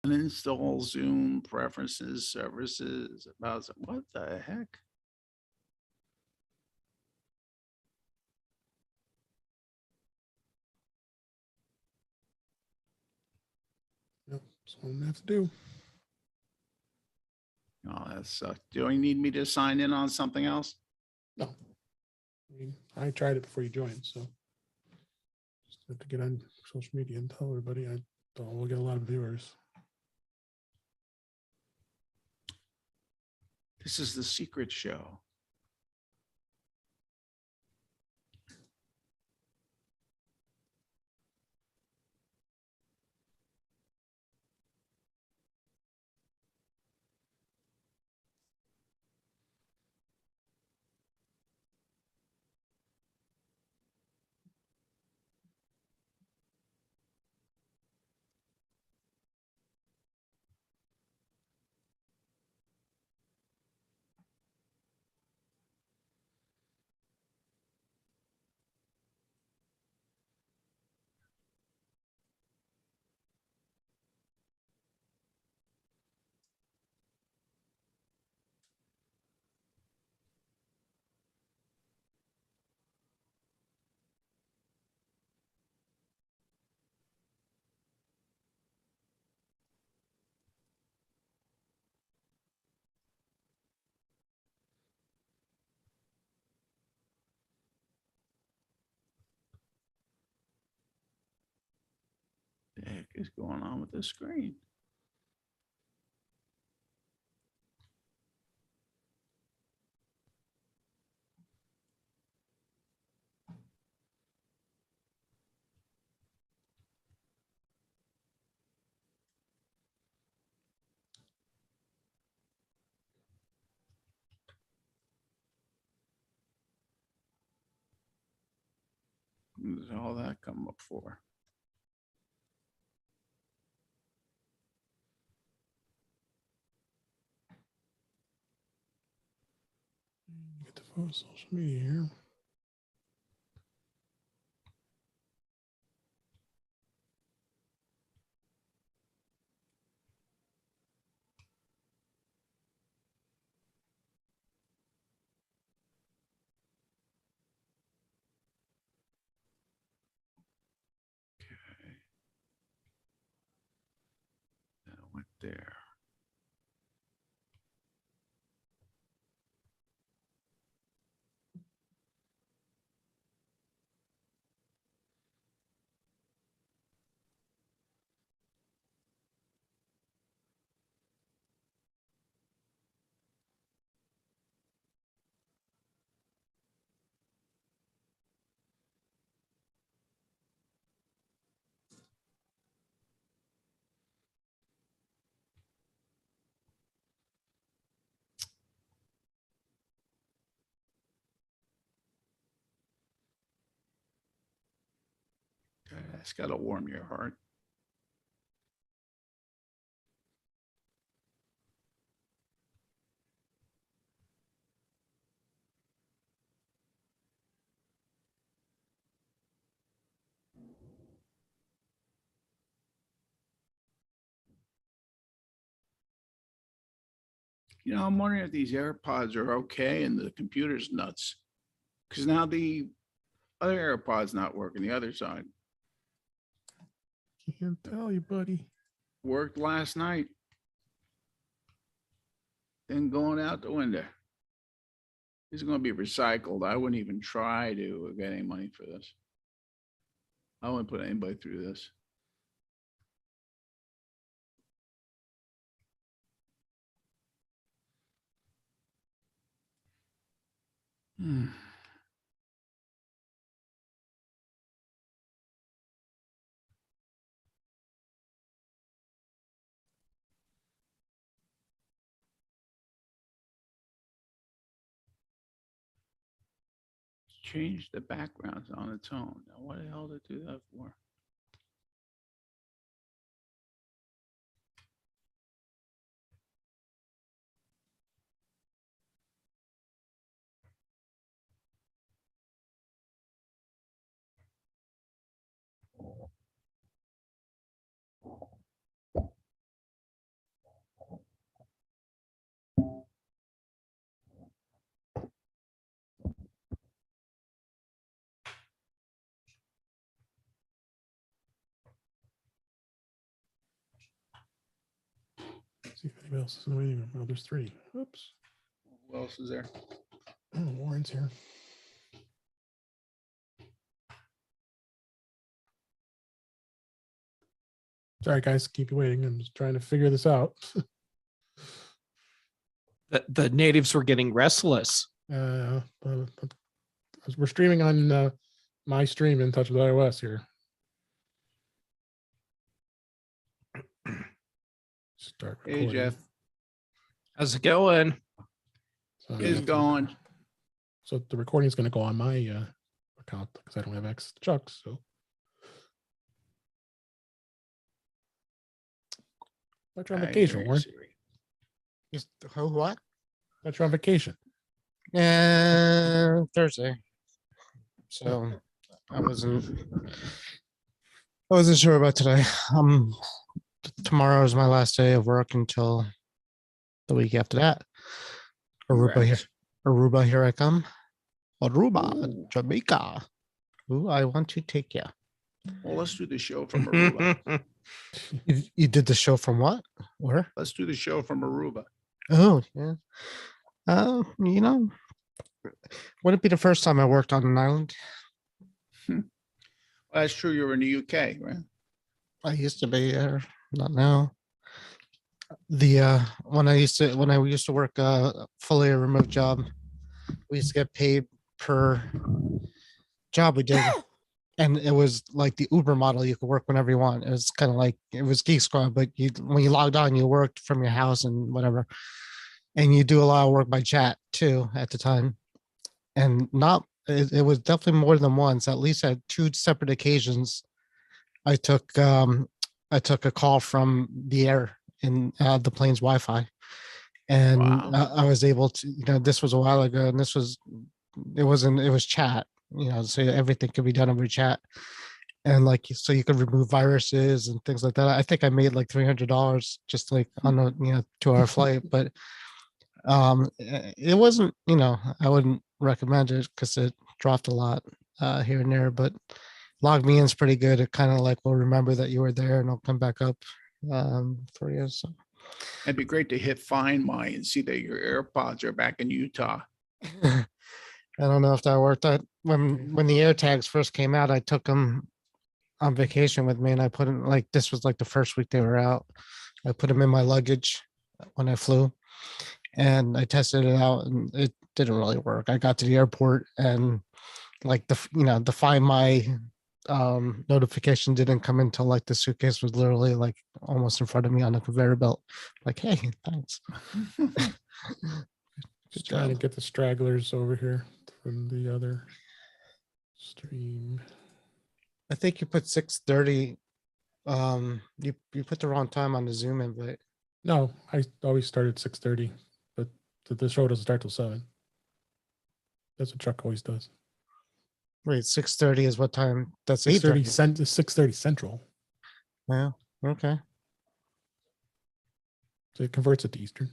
Uninstall Zoom preferences, services, about what the heck? Yep, that's what I'm gonna have to do. Oh, that sucks. Do you need me to sign in on something else? No, I mean, I tried it before you joined, so just have to get on social media and tell everybody. I thought we'll get a lot of viewers. This is the secret show. The heck is going on with the screen? What does all that come up for? Get the phone social media here. Okay. That went there. Okay, that's got to warm your heart. I'm wondering if these AirPods are okay and the computer's nuts. Because now the other AirPod's not working, the other side. Can't tell you, buddy. Worked last night. Then going out the window. This is going to be recycled. I wouldn't even try to get any money for this. I wouldn't put anybody through this. Hmm. Change the backgrounds on its own. Now, what the hell did it do that for? See if anybody else is in the waiting room. Oh, there's 3. Oops. Who else is there? Oh, Warren's here. Sorry, guys, keep you waiting. I'm just trying to figure this out. The natives were getting restless. But we're streaming on my stream in touch with iOS here. Start Hey, recording. Jeff. How's it going? So I'm gonna It's have to- going. So the recording is going to go on my account because I don't have access to Chuck's. So but you're on I vacation, hear you, Warren. Siri. Just what? But you're on vacation. Thursday. So I wasn't sure about today. Tomorrow is my last day of work until the week after that. Aruba here. Congrats. Aruba, here I come. Aruba, Ooh. Jamaica. Ooh, I want to take you. Well, let's do the show from Aruba. You did the show from what? Where? Let's do the show from Aruba. Oh, yeah. You know, would it be the first time I worked on an island? Well, that's true. You're in the UK, right? I used to be there, not now. When I used to work fully a remote job, we used to get paid per job we did. And it was like the Uber model. You could work whenever you want. It was kind of like, it was Geek Squad, but when you logged on, you worked from your house and whatever. And you do a lot of work by chat too at the time. And it was definitely more than once, at least at 2 separate occasions. I took a call from the air in the plane's Wi-Fi. And Wow. I was able to, this was a while ago, and it was chat, so everything could be done over chat. And so you could remove viruses and things like that. I think I made like $300 just like on a 2-hour flight, but it wasn't, I wouldn't recommend it because it dropped a lot here and there, but log me in is pretty good. It kind of like will remember that you were there and I'll come back up for you. So It'd be great to hit Find My and see that your AirPods are back in Utah. I don't know if that worked out. When the air tags first came out, I took them on vacation with me and I put them, like, this was like the first week they were out. I put them in my luggage when I flew and I tested it out and it didn't really work. I got to the airport and like the Find My notification didn't come until like the suitcase was literally like almost in front of me on a conveyor belt. Like, hey, thanks. Just trying to get the stragglers over here from the other stream. I think you put 6:30. You put the wrong time on the Zoom invite. No, I always start at 6:30, but the show doesn't start till 7. That's what Chuck always does. Wait, 6:30 is what time? That's 6:30 8:30. 6:30 Central. Yeah. Okay. So it converts it to Eastern.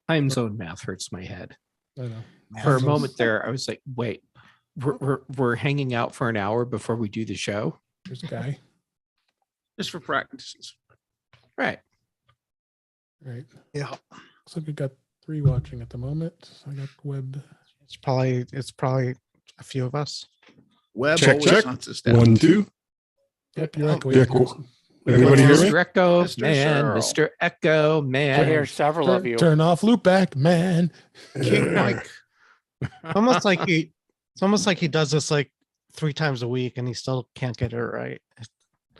Time zone math hurts my head. I know. For a Time moment zones- there, I was like, wait, we're hanging out for an hour before we do the show. There's a guy. Just for practices. Right. Right. Yeah. So we got 3 watching at the moment. I got web. It's probably a few of us. Web Check, always check. hunts us down. 1, 2. Yep, you're Oh, echoing. yeah, cool. Anybody hear me? Mr. Echo, Mr. man, Searle. Mr. Echo, I man. hear several of you. Turn off loopback, man. King Mike. Almost like it's almost like he does this like 3 times a week and he still can't get it right.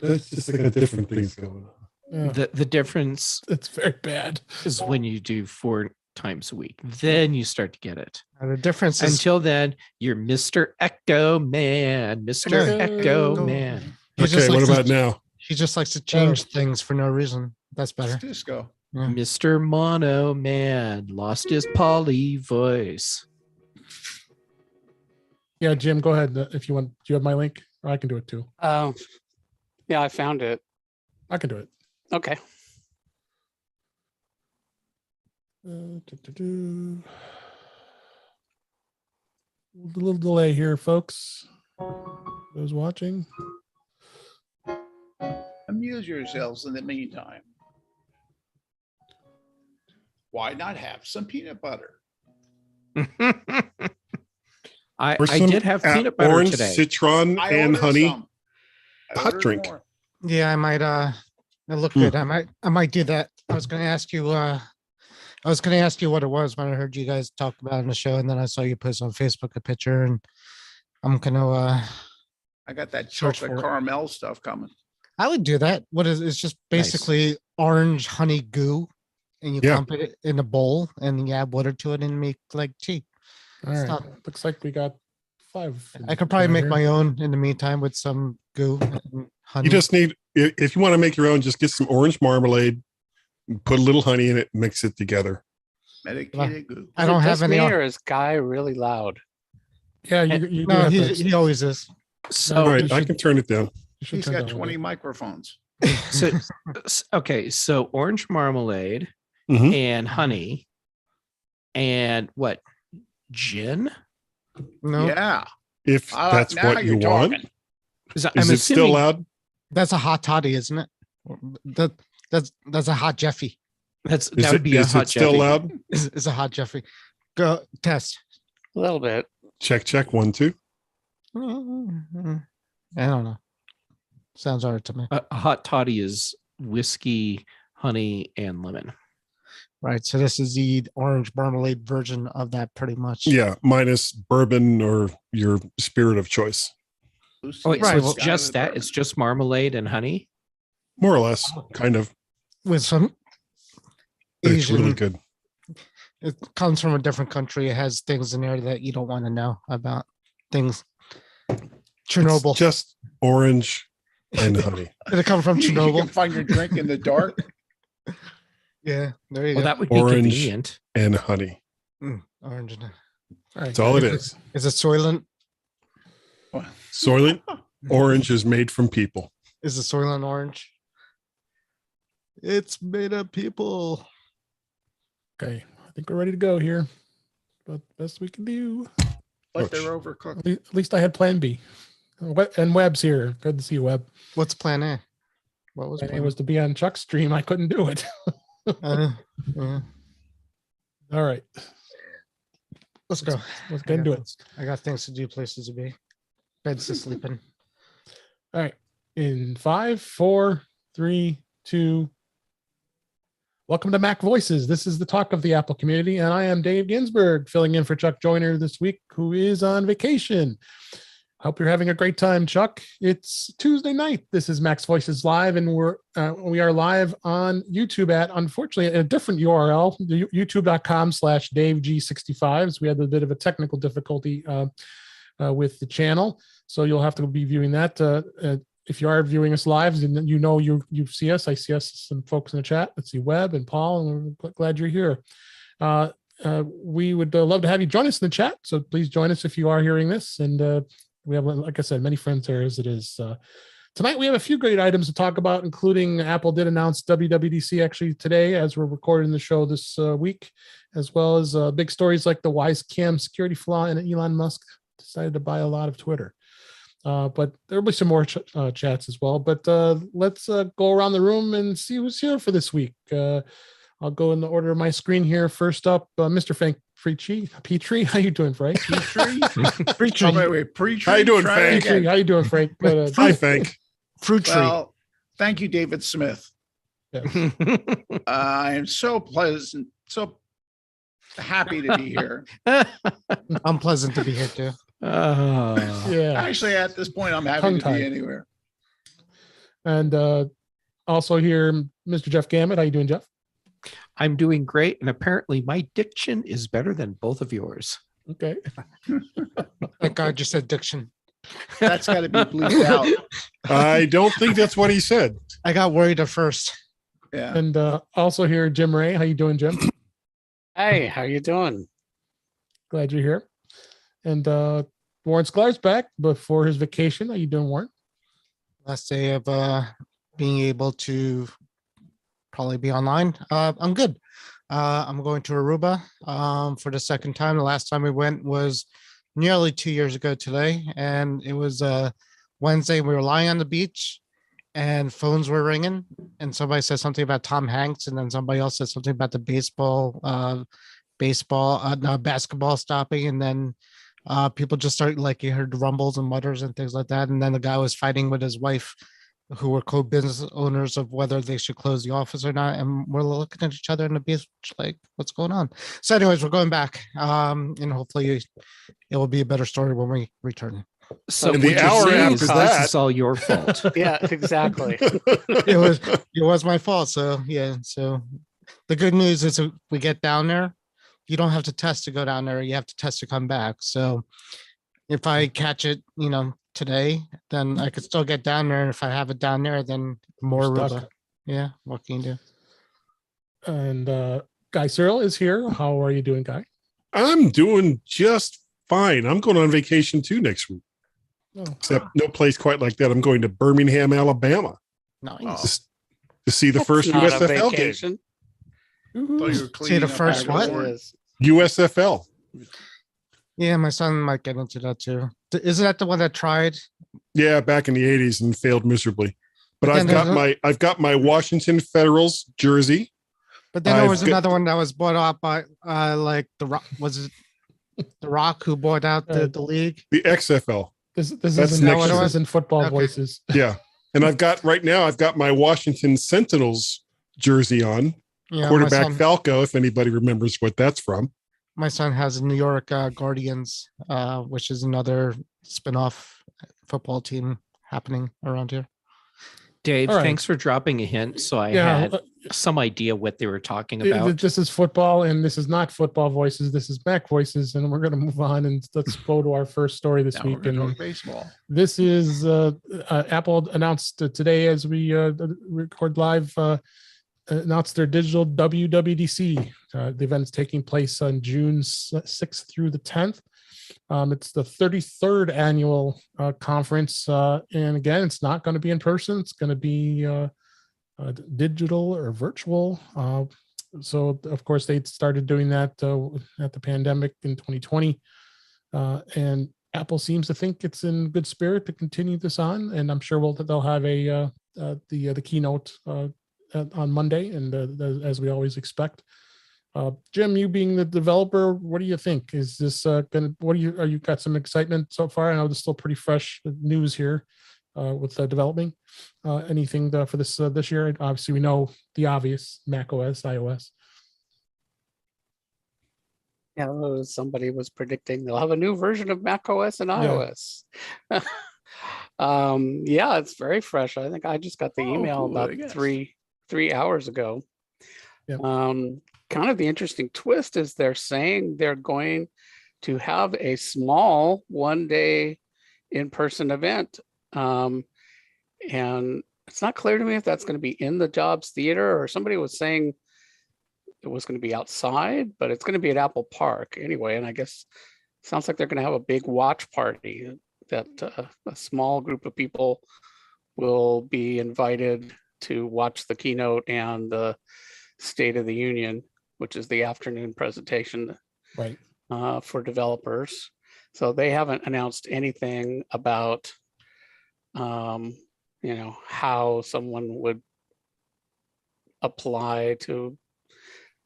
There's just like a different things going on. Yeah, The difference it's very bad. is when you do 4 times a week, then you start to get it. The difference is Until then, you're Mr. Echo Man, Mr. Echo Echo. Man. he Okay, just what likes to- about now? he just likes to change things for no reason. That's better. Cisco. Mr. Mono Man lost his poly voice. Yeah, Jim, go ahead if you want. Do you have my link? Or I can do it too. Oh, yeah, I found it. I can do it. Okay. A little delay here, folks. Those watching. Amuse yourselves in the meantime. Why not have some peanut butter? I Or some did have peanut butter orange, today. citron, I and ordered honey. some. I hot ordered drink. more. Yeah, I might it looked Hmm. good. I might do that. I was gonna ask you what it was when I heard you guys talk about it in the show, and then I saw you post on Facebook a picture, and I'm gonna I got that Search chocolate for it. caramel stuff coming. I would do that. What is it's just Nice. basically orange honey goo, and you Yeah. pump it in a bowl, and you add water to it and make like tea. All right. Stop. Looks like we got 5. I could probably down make here. my own in the meantime with some goo and honey. You just need, if you want to make your own, just get some orange marmalade, put a little honey in it, mix it together. Medicated goo. I don't have Just any. me, or is Guy really loud? Yeah, you do No, have he always is. All So, right, you I should- can turn it down. you should He's turn got down a 20 little microphones. so okay. So orange marmalade Mhm. and honey and what? Gin? No, Yeah. If that's now what you you're want, talking. Is is it still loud? that's a hot toddy, isn't it? That's a hot Jeffy. that Is would it, be a is hot it still Jeffy. loud? Is a hot Jeffy. Go test. A little bit. Check, 1, 2. I don't know. Sounds alright to me. A hot toddy is whiskey, honey, and lemon. Right. So this is the orange marmalade version of that, pretty much. Yeah, minus bourbon or your spirit of choice. Lucy Oh, wait, Right, so well- it's just that? It's just marmalade and honey? More or less, kind of. With some But it's really Asian. good. It comes from a different country. It has things in there that you don't want to know about. Things. Chernobyl. It's just orange and honey. Did it come from You can Chernobyl? find your drink in the dark. Yeah. There you Well, go. that would be Orange. convenient. And honey. Orange. All right. That's all it is. Is it Soylent? Soylent orange is made from people. Is the Soylent orange? It's made of people. Okay. I think we're ready to go here. But best we can do. But they're overcooked. At least I had plan B. And Webb's here. Good to see you, Webb. What's plan A? What was Plan A plan was to be on Chuck's stream. I couldn't do it. yeah. All right. Let's go. Let's get into it. I got things to do, places to be. Beds to sleep in. All right. In 5, 4, 3, 2. Welcome to Mac Voices. This is the talk of the Apple community, and I am Dave Ginsburg, filling in for Chuck Joyner this week, who is on vacation. I hope you're having a great time, Chuck. It's Tuesday night. This is Mac's Voices Live, and we are live on YouTube at, unfortunately, a different URL, youtube.com/DaveG65. We had a bit of a technical difficulty with the channel, so you'll have to be viewing that. If you are viewing us live, and you see us, I see us, some folks in the chat. Let's see, Webb and Paul, and we're glad you're here. We would love to have you join us in the chat, so please join us if you are hearing this. And we have, like I said, many friends there as it is. Tonight, we have a few great items to talk about, including Apple did announce WWDC actually today as we're recording the show this week, as well as big stories like the Wise Cam security flaw and Elon Musk decided to buy a lot of Twitter. But there'll be some more chats as well. But let's go around the room and see who's here for this week. I'll go in the order of my screen here. First up, Mr. Frank Petrie. How you doing, Frank? Petrie. Oh, wait, pre-tree. How you doing, Try Frank? it again. How you doing, Frank? Hi, Frank. Fruit tree. Well, thank you, David Smith. I am so pleasant, so happy to be here. I'm pleasant to be here too. Yeah. Actually, at this point, I'm happy to Tongue-tied. be anywhere. And also here, Mr. Jeff Gammett. How you doing, Jeff? I'm doing great, and apparently my diction is better than both of yours. Okay. Thank God you said diction. That's got to be bleeped out. I don't think that's what he said. I got worried at first. Yeah. And also here, Jim Ray. How you doing, Jim? Hey, how you doing? Glad you're here. And Warren Sklar's back before his vacation. How you doing, Warren? Last day of being able to probably be online. I'm good. I'm going to Aruba for the second time. The last time we went was nearly 2 years ago today, and it was Wednesday. We were lying on the beach, and phones were ringing, and somebody said something about Tom Hanks, and then somebody else said something about the basketball stopping, and then people just started, like, you heard rumbles and mutters and things like that, and then the guy was fighting with his wife, who were co-business owners, of whether they should close the office or not, and we're looking at each other in the beach like, what's going on? So anyways, we're going back, and hopefully it will be a better story when we return. So And what the you're hour saying after is that- this is all your fault. Yeah, exactly. It was my fault. So yeah. So the good news is, if we get down there, you don't have to test to go down there. You have to test to come back. So if I catch it, today, then I could still get down there. And if I have it down there, then more. stuck. Yeah. What can you do? And Guy Searle is here. How are you doing, Guy? I'm doing just fine. I'm going on vacation too next week, Oh, except no place quite like that. I'm going to Birmingham, Alabama Nice. to see the That's first not a USFL game. vacation. Thought you were See the cleaning up first after what? Warren. It is. USFL. Yeah, my son might get into that too. Isn't that the one that tried? Yeah, back in the 80s and failed miserably. But Then I've got my Washington Federals jersey. But then there I've was got- another one that was bought out by like the Rock. Was it the Rock who bought out the league? The XFL. this That's isn't next this year. isn't football Okay. voices. Yeah. And I've got my Washington Sentinels jersey on. Yeah, Quarterback Falco, if anybody remembers what that's from. my son has a New York Guardians, which is another spin-off football team happening around here. Dave, All right. thanks for dropping a hint. So I Yeah, had some idea what they were talking Th- about. This is football, and this is not football voices. This is Mac voices, and we're going to move on and let's go to our first story this Now we're week. gonna And talk baseball. this is Apple announced today, as we record live, announced their digital WWDC. The event's taking place on June 6th through the 10th. It's the 33rd annual conference, and again, it's not going to be in person. It's going to be digital or virtual. So, of course, they started doing that at the pandemic in 2020, and Apple seems to think it's in good spirit to continue this on. And I'm sure they'll have the keynote on Monday, and as we always expect. Jim, you being the developer, what do you think? Is this gonna? Are you got some excitement so far? I know this is still pretty fresh news here with developing. Anything for this year? Obviously, we know the obvious: Mac OS, iOS. Yeah, somebody was predicting they'll have a new version of Mac OS and iOS. Yeah, it's very fresh. I think I just got the Oh, email who would've about guessed? three hours ago. Yep. Kind of the interesting twist is they're saying they're going to have a small one-day in-person event. And it's not clear to me if that's going to be in the Jobs Theater, or somebody was saying it was going to be outside, but it's going to be at Apple Park anyway. And I guess it sounds like they're going to have a big watch party that a small group of people will be invited to watch the keynote and the State of the Union, which is the afternoon presentation Right. for developers. So they haven't announced anything about, how someone would apply to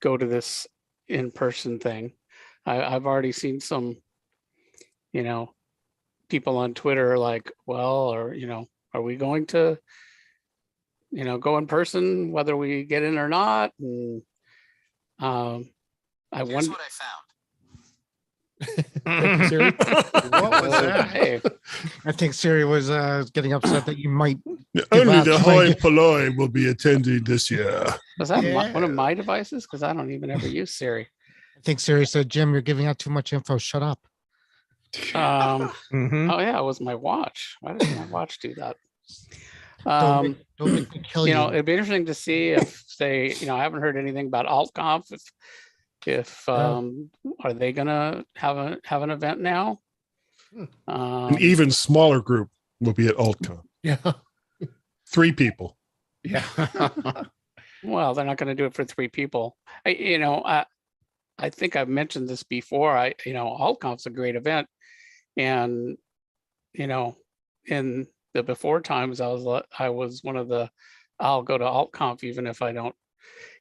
go to this in-person thing. I've already seen some, people on Twitter like, well, or, are we going to, go in person, whether we get in or not? And I wonder. What I found. Thank you, Siri. What was that? Hey, I think Siri was getting upset that you might. Only out the to high my- polloi will be attending this year. was that one of Yeah. my devices? Because I don't even ever use Siri. I think Siri said, "Jim, you're giving out too much info. Shut up." Mhm. Oh yeah, it was my watch. Why did my watch do that? Don't make me kill you. It'd be interesting to see if they, I haven't heard anything about AltConf. If are they gonna have an event now? Hmm. An even smaller group will be at AltCon. Yeah. 3 people. Yeah. Well, they're not going to do it for 3 people. I think I've mentioned this before. AltConf's a great event, and in the before times, I was one of the, I'll go to AltConf even if I don't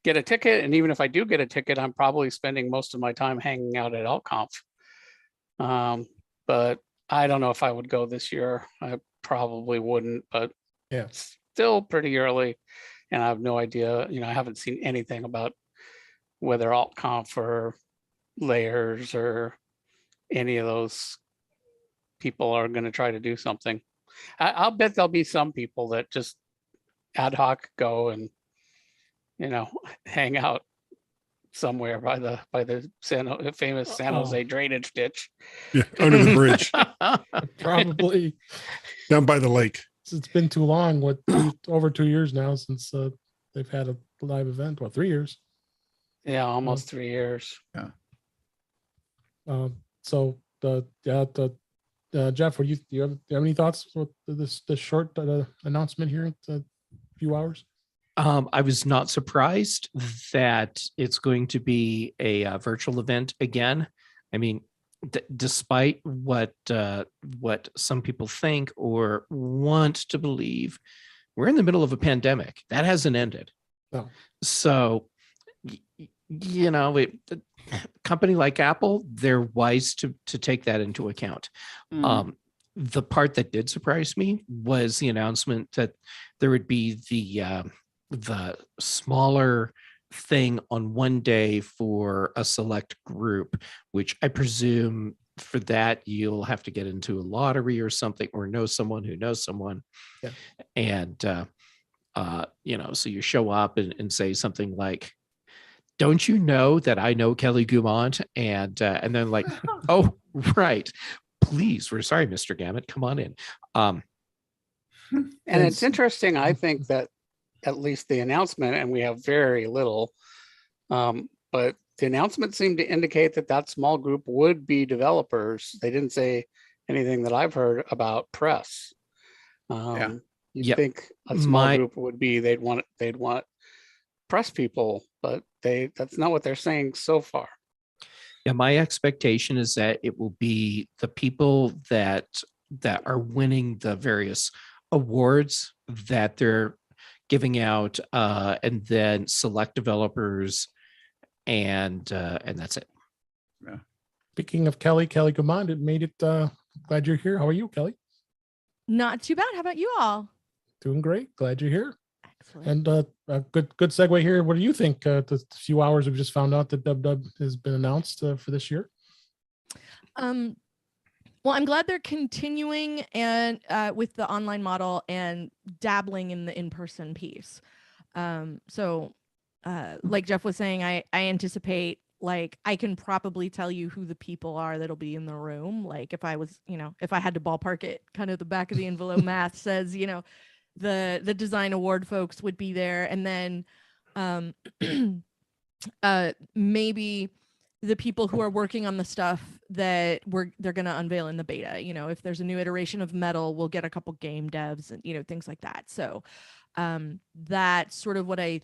get a ticket. And even if I do get a ticket, I'm probably spending most of my time hanging out at AltConf. But I don't know if I would go this year. I probably wouldn't, but Yeah. it's still pretty early. And I have no idea, I haven't seen anything about whether AltConf or Layers or any of those people are going to try to do something. I'll bet there'll be some people that just ad hoc go and, hang out somewhere by the famous San Jose drainage ditch. Yeah, under the bridge, Probably. down by the lake. It's been too long. Over 2 years now since they've had a live event. Well, 3 years. Yeah, almost 3 years. So Jeff, do you have any thoughts with this short announcement here at a few hours? I was not surprised that it's going to be a virtual event again. I mean, despite what some people think or want to believe, we're in the middle of a pandemic that hasn't ended. No. So, a company like Apple, they're wise to take that into account. The part that did surprise me was the announcement that there would be the smaller thing on one day for a select group, which I presume for that you'll have to get into a lottery or something, or know someone who knows someone. Yeah. And so you show up and say something like, "Don't you know that I know Kelly Gumont?" And then like, "Oh, right. Please, we're sorry, Mr. Gammett, come on in." And it's interesting, I think, that at least the announcement, and we have very little, but the announcement seemed to indicate that small group would be developers. They didn't say anything that I've heard about press. You'd think a small group would be, they'd want press people, but that's not what they're saying so far. Yeah, my expectation is that it will be the people that are winning the various awards that they're giving out, and then select developers, and that's it. Yeah. Speaking of Kelly Gumond, it made it. Glad you're here. How are you, Kelly? Not too bad. How about you all? Doing great. Glad you're here. Excellent. And a good segue here. What do you think? The few hours we've just found out that Dub has been announced for this year. Well, I'm glad they're continuing and with the online model and dabbling in the in-person piece. So like Jeff was saying, I anticipate, like, I can probably tell you who the people are that'll be in the room. Like if I was, if I had to ballpark it, kind of the back of the envelope math says, the design award folks would be there. And then maybe the people who are working on the stuff that they're going to unveil in the beta. If there's a new iteration of Metal, we'll get a couple game devs and things like that. So that's sort of what I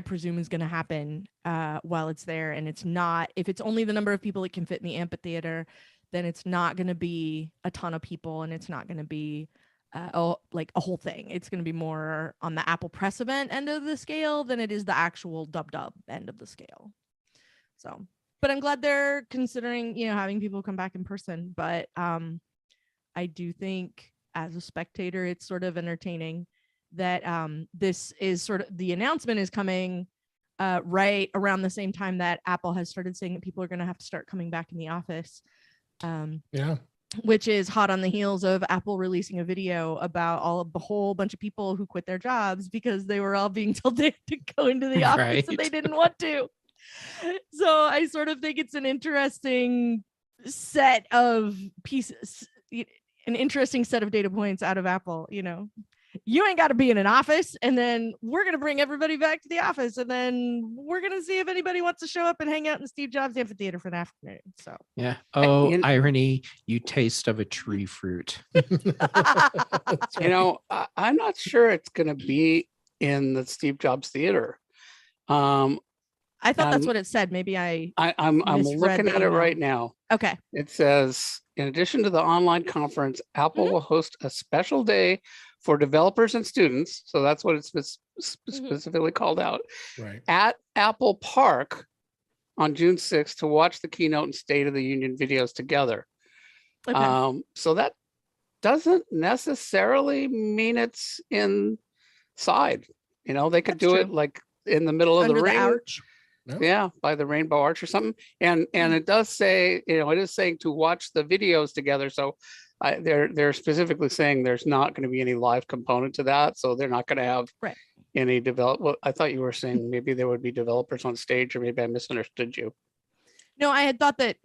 presume is going to happen while it's there. And it's not, if it's only the number of people that can fit in the amphitheater, then it's not going to be a ton of people, and it's not going to be like a whole thing. It's going to be more on the Apple Press event end of the scale than it is the actual dub end of the scale. So, but I'm glad they're considering, having people come back in person. But I do think as a spectator, it's sort of entertaining that this is sort of, the announcement is coming right around the same time that Apple has started saying that people are going to have to start coming back in the office. Which is hot on the heels of Apple releasing a video about a whole bunch of people who quit their jobs because they were all being told they had to go into the office and they didn't want to. So I sort of think it's an interesting set of pieces, an interesting set of data points out of Apple. You ain't got to be in an office, and then we're going to bring everybody back to the office, and then we're going to see if anybody wants to show up and hang out in Steve Jobs Amphitheater for an afternoon. So yeah. Oh, irony, you taste of a tree fruit. I'm not sure it's going to be in the Steve Jobs Theater. I thought that's And what it said. Maybe I'm looking misread the at it right email. now. okay. It says, in addition to the online conference, Apple will host a special day for developers and students. So that's what it's specifically called out Right. at Apple Park on June 6th to watch the keynote and State of the Union videos together. Okay. So that doesn't necessarily mean it's inside. You know, they could That's do true. it like in the middle of Under the the ring. arch. Yeah, by the Rainbow Arch or something. And it does say, you know, it is saying to watch the videos together. So they're specifically saying there's not going to be any live component to that. So they're not going to have Right. any develop. Well, I thought you were saying maybe there would be developers on stage, or maybe I misunderstood you. No, I had thought that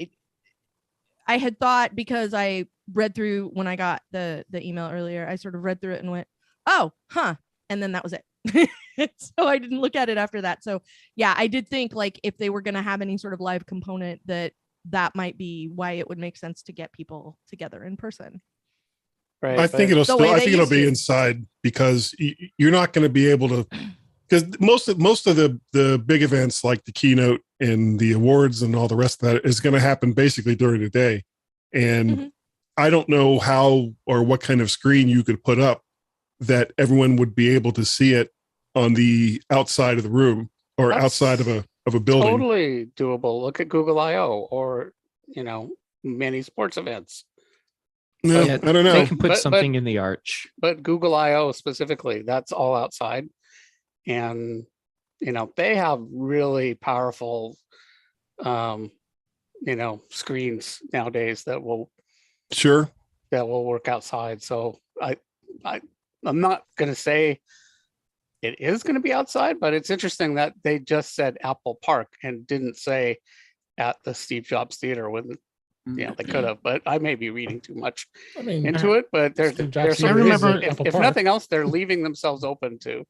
I had thought, because I read through when I got the email earlier, I sort of read through it and went, oh, huh. And then that was it. So I didn't look at it after that. So yeah, I did think like if they were going to have any sort of live component, that might be why it would make sense to get people together in person. Right. I think it'll The way still. I they think it'll used be to. inside because you're not going to be able to. Because most of the big events like the keynote and the awards and all the rest of that is going to happen basically during the day, and Mhm. I don't know how or what kind of screen you could put up that everyone would be able to see it on the outside of the room or That's outside of a building. Totally doable. Look at Google I/O or, you know, many sports events. No, Yeah, I don't know. They can put But- something in the arch. But Google I/O specifically, that's all outside. And, you know, they have really powerful, you know, screens nowadays that will Sure. work outside. So I'm not going to say it is going to be outside, but it's interesting that they just said Apple Park and didn't say at the Steve Jobs Theater when, you know, they could have, but I may be reading too much I mean, into it, but they're Steve Jobs sort Theater of, is at if Apple Park. nothing else, they're leaving themselves open to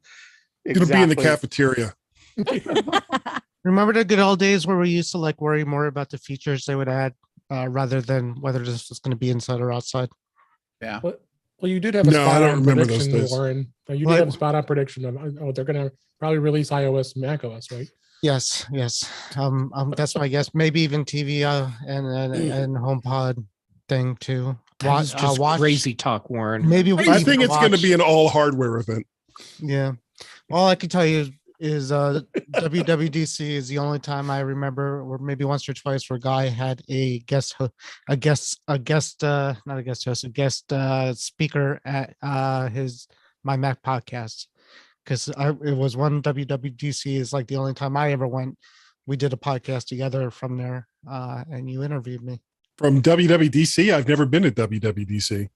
It'll be in the exactly- cafeteria. Remember the good old days where we used to like worry more about the features they would add rather than whether this was going to be inside or outside? Yeah. Well, you did have a No, I spot don't on remember those prediction, days. Warren. You did Like- have a spot on prediction of they're going to probably release iOS and macOS, right? Yes, yes. That's my guess. Maybe even TV and HomePod thing too. That is just crazy talk, Warren. Maybe we I even think it's going to watch- be an all hardware event. Yeah. All I can tell you is WWDC is the only time I remember, or maybe once or twice, where Guy had a guest speaker at my Mac podcast. Because it was one WWDC is like the only time I ever went. We did a podcast together from there, and you interviewed me. From WWDC, I've never been to WWDC.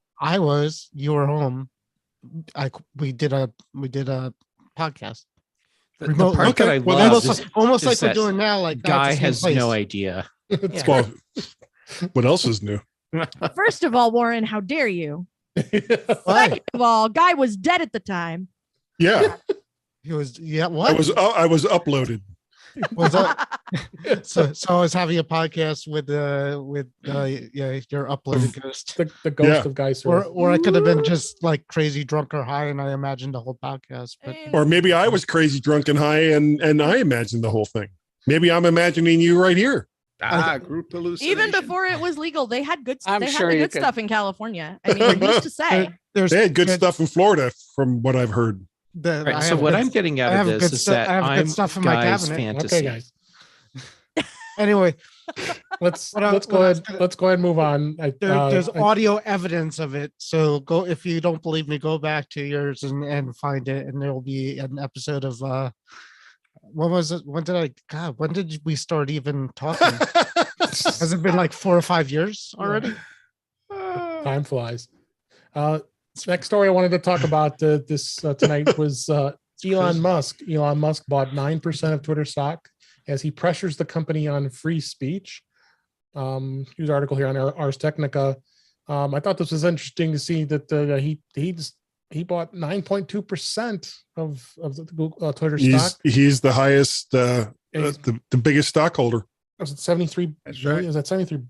You were home. We did a podcast. The Remote- part that okay, I well, love that's- is Almost is like we're that doing now. Like not Guy the same has place. no idea. Yeah. Well, what else is new? First of all, Warren, how dare you? Why? Second of all, Guy was dead at the time. Yeah, He was. Yeah. I What was uploaded. was that? So I was having a podcast with your uploaded ghost, the ghost Yeah. of Guy or Searle. I could have been just like crazy drunk or high, and I imagined the whole podcast. But Or maybe I was crazy drunk and high and I imagined the whole thing. Maybe I'm imagining you right here. Group hallucination. Even before it was legal, they had good. I'm They sure had the you good could- stuff in California. I mean, they used to say. there's They had good stuff in Florida, from what I've heard. Right, so what I'm getting I out have of good this is stu- that I have good I'm stuff in my Guy's cabinet. fantasy. Okay, guys, Let's let's go ahead. Let's go ahead and move on. there's audio evidence of it. So go, if you don't believe me, go back to yours and find it, and there will be an episode of what was it? When did we start even talking? Has it been like 4 or 5 years already? Time flies. Next story I wanted to talk about this tonight was Elon Musk. Elon Musk bought 9% of Twitter stock as he pressures the company on free speech. News article here on Ars Technica. I thought this was interesting to see that he bought 9.2% of the Google, Twitter stock. He's the highest, He's- the biggest stockholder. Was it 73 That's billion? right. Is that 73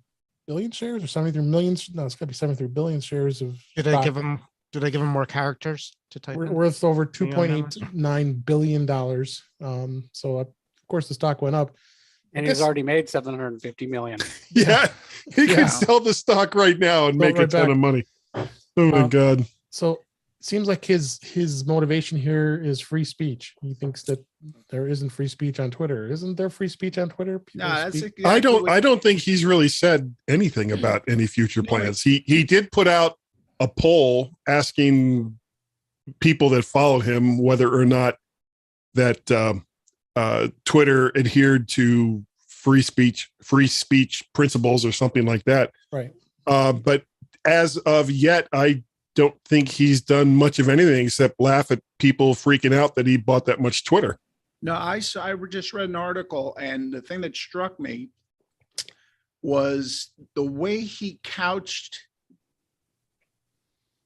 billion shares or 73 million? No, it's got to be 73 billion shares of Did I stock. give him? Did I give him more characters to type? in? Worth over Hang on, how much? $2.89 billion. So Of course, the stock went up. And I he's guess- already made 750 million. Yeah, he Yeah. can sell the stock right now and Go make a right ton back. of money. Oh my God. So it seems like his motivation here is free speech. He thinks that there isn't free speech on Twitter. Isn't there free speech on Twitter? No, People that's speak- exactly I don't think he's really said anything about any future plans. He did put out a poll asking people that followed him whether or not that Twitter adhered to free speech principles or something like that. Right. But as of yet, I don't think he's done much of anything except laugh at people freaking out that he bought that much Twitter. No, I just read an article, and the thing that struck me was the way he couched,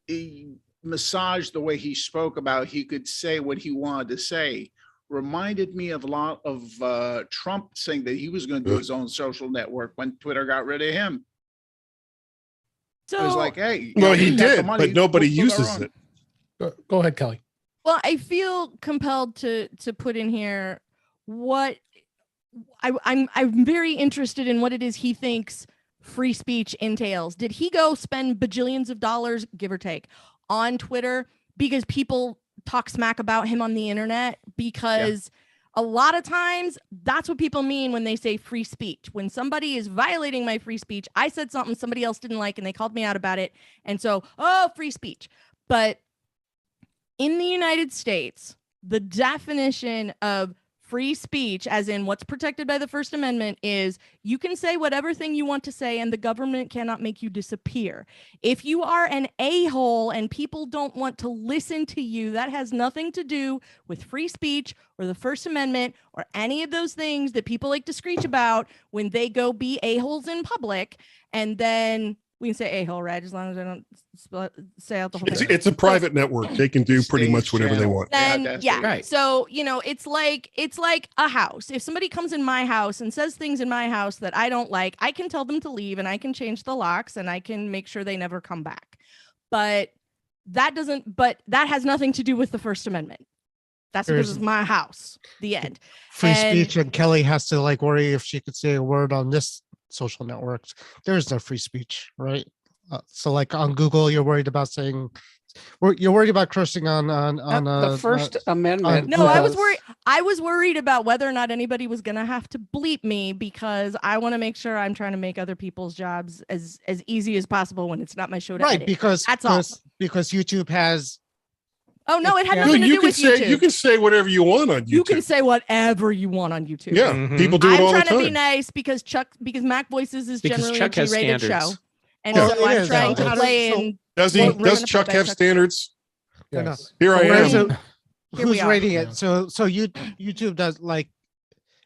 he massaged the way he spoke about he could say what he wanted to say. Reminded me of a lot of Trump saying that he was going to do his own social network when Twitter got rid of him. It was So, like, hey, Well, he you got the did, money, but nobody put that uses on. it. Go ahead, Kelly. well, I feel compelled to put in here what I'm very interested in what it is he thinks free speech entails. Did he go spend bajillions of dollars, give or take, on Twitter because people talk smack about him on the internet? Because a lot of times that's what people mean when they say free speech. When somebody is violating my free speech, I said something somebody else didn't like and they called me out about it. And so, oh, free speech. But in the United States, the definition of free speech, as in what's protected by the First Amendment, is you can say whatever thing you want to say and the government cannot make you disappear. If you are an a-hole and people don't want to listen to you, that has nothing to do with free speech or the First Amendment or any of those things that people like to screech about when they go be a-holes in public. And then we can say a-hole, right? As long as I don't say out the whole thing. It's a private network. They can do pretty Stage much whatever they channel. want. Then that's yeah, it. Right. so it's like a house. If somebody comes in my house and says things in my house that I don't like, I can tell them to leave and I can change the locks and I can make sure they never come back. But that has nothing to do with the First Amendment. That's because There's- it's my house. The end. Free And- speech, and Kelly has to like worry if she could say a word on this social network. There's no free speech, right? So like on Google, you're worried about saying, you're worried about cursing on The First Amendment. No, I was says- worried. I was worried about whether or not anybody was going to have to bleep me because I want to make sure I'm trying to make other people's jobs as easy as possible when it's not my show to right edit. because That's all. because YouTube has Oh no, it had Yeah. nothing to You do can with say YouTube. you can say whatever you want on YouTube. You can say whatever you want on YouTube. Yeah, Mhm. people do it I'm all the trying to be time. nice because MacVoices is Because generally Chuck a has G-rated standards. show, and Yeah. so It I'm is. trying How to does- play so- in. Does he? Well, we're Does gonna Chuck play by have Chuck's- standards? No, no. Yes. Here I We're am. in- So Here we who's are. rating Yeah. it? So YouTube does like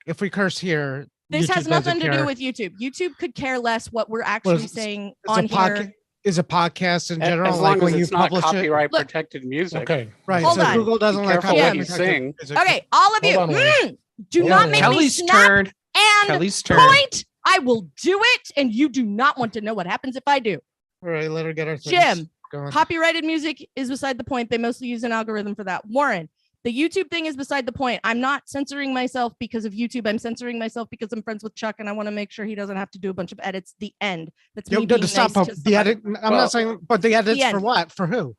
if we curse here. This YouTube has doesn't nothing to do care. with YouTube. YouTube could care less what we're actually it's- saying It's on a podcast. here. Is a podcast in general As long like as when you it's not publish it? copyright Look. protected music. Okay. Right. Hold so on. Google Be doesn't like careful what copyright you protected sing. music. Okay, all of you, Hold on, Warren. do Hold not on, make Warren. me Kelly's snap turn. and Kelly's turn. point. I will do it, and you do not want to know what happens if I do. All right, let her get her things Jim, going. copyrighted music is beside the point. They mostly use an algorithm for that. Warren, the YouTube thing is beside the point. I'm not censoring myself because of YouTube. I'm censoring myself because I'm friends with Chuck and I want to make sure he doesn't have to do a bunch of edits. The end. That's me No, being to stop nice to the somebody. edit. I'm Well, not saying, but the edits for end. what? For who?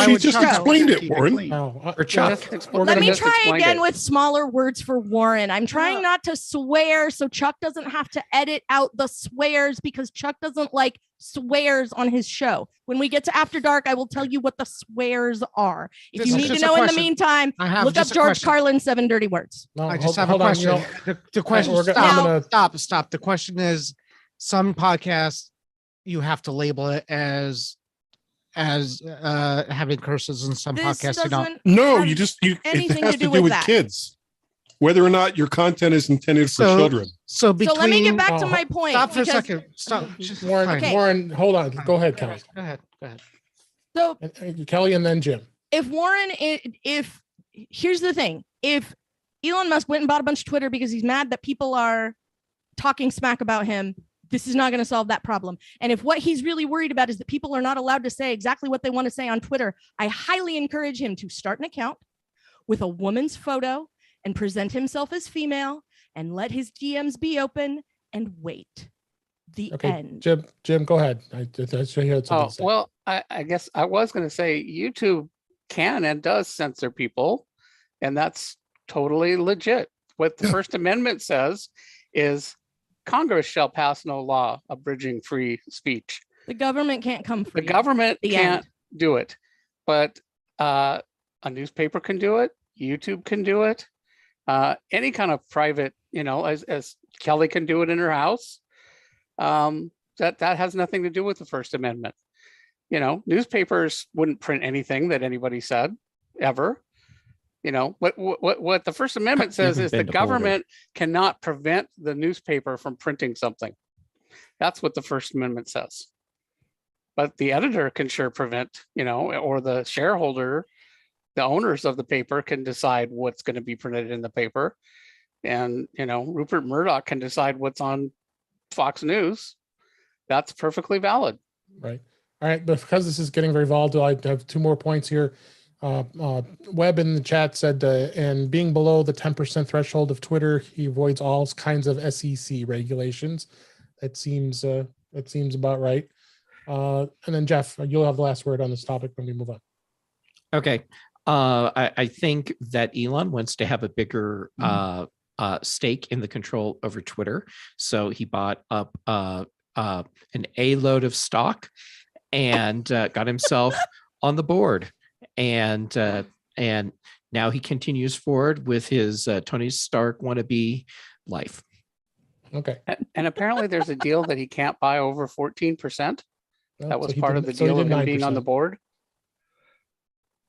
She would just Chuck- explained it, Keep Warren. clean. No, Or Chuck. Just expl- We're Let gonna me just try explained again it. with smaller words for Warren. I'm trying not to swear so Chuck doesn't have to edit out the swears because Chuck doesn't like swears on his show. When we get to After Dark, I will tell you what the swears are. If Just- you need to just a know in the question. meantime, I have look up just a George question. Carlin's 7 Dirty Words. no, I just have a hold on, you question. know, The question. we're gonna- I'm Stop. gonna- Stop. The question is, some podcasts you have to label it as having curses, and some This podcasts you don't. doesn't No, have you just it anything has to to do do with with that. kids. Whether or not your content is intended for So- children. So between. So let me get back to Oh, my point. Stop for a because- second. Stop. Just Warren, fine. Okay. Warren, hold on. Go ahead, Kelly. Go ahead. Go ahead. So Kelly, and then Jim. if Warren, if here's the thing, if Elon Musk went and bought a bunch of Twitter because he's mad that people are talking smack about him, this is not going to solve that problem. And if what he's really worried about is that people are not allowed to say exactly what they want to say on Twitter, I highly encourage him to start an account with a woman's photo and present himself as female and let his DMs be open and wait. The Okay, end. Jim, go ahead. I sure you had something Oh, to say. well, I guess I was going to say YouTube can and does censor people, and that's totally legit. What the First Amendment says is Congress shall pass no law abridging free speech. The government can't come for The you. government The can't end. do it, but a newspaper can do it. YouTube can do it. Any kind of private, as Kelly can do it in her house. That has nothing to do with the First Amendment. Newspapers wouldn't print anything that anybody said ever. What the First Amendment says haven't is the been to Boulder. government cannot prevent the newspaper from printing something. That's what the First Amendment says. But the editor can sure prevent, or the shareholder, the owners of the paper can decide what's going to be printed in the paper. And, Rupert Murdoch can decide what's on Fox News. That's perfectly valid. Right. All right. But because this is getting very volatile, I have 2 more points here. Webb in the chat said, and being below the 10% threshold of Twitter, he avoids all kinds of SEC regulations. That seems about right. And then Jeff, you'll have the last word on this topic when we move on. Okay. I think that Elon wants to have a bigger stake in the control over Twitter. So he bought up an A load of stock and got himself on the board. And now he continues forward with his Tony Stark wannabe life. Okay. And apparently there's a deal that he can't buy over 14%. Well, That was so he part did- of the so he deal of did him being on 9%. the board.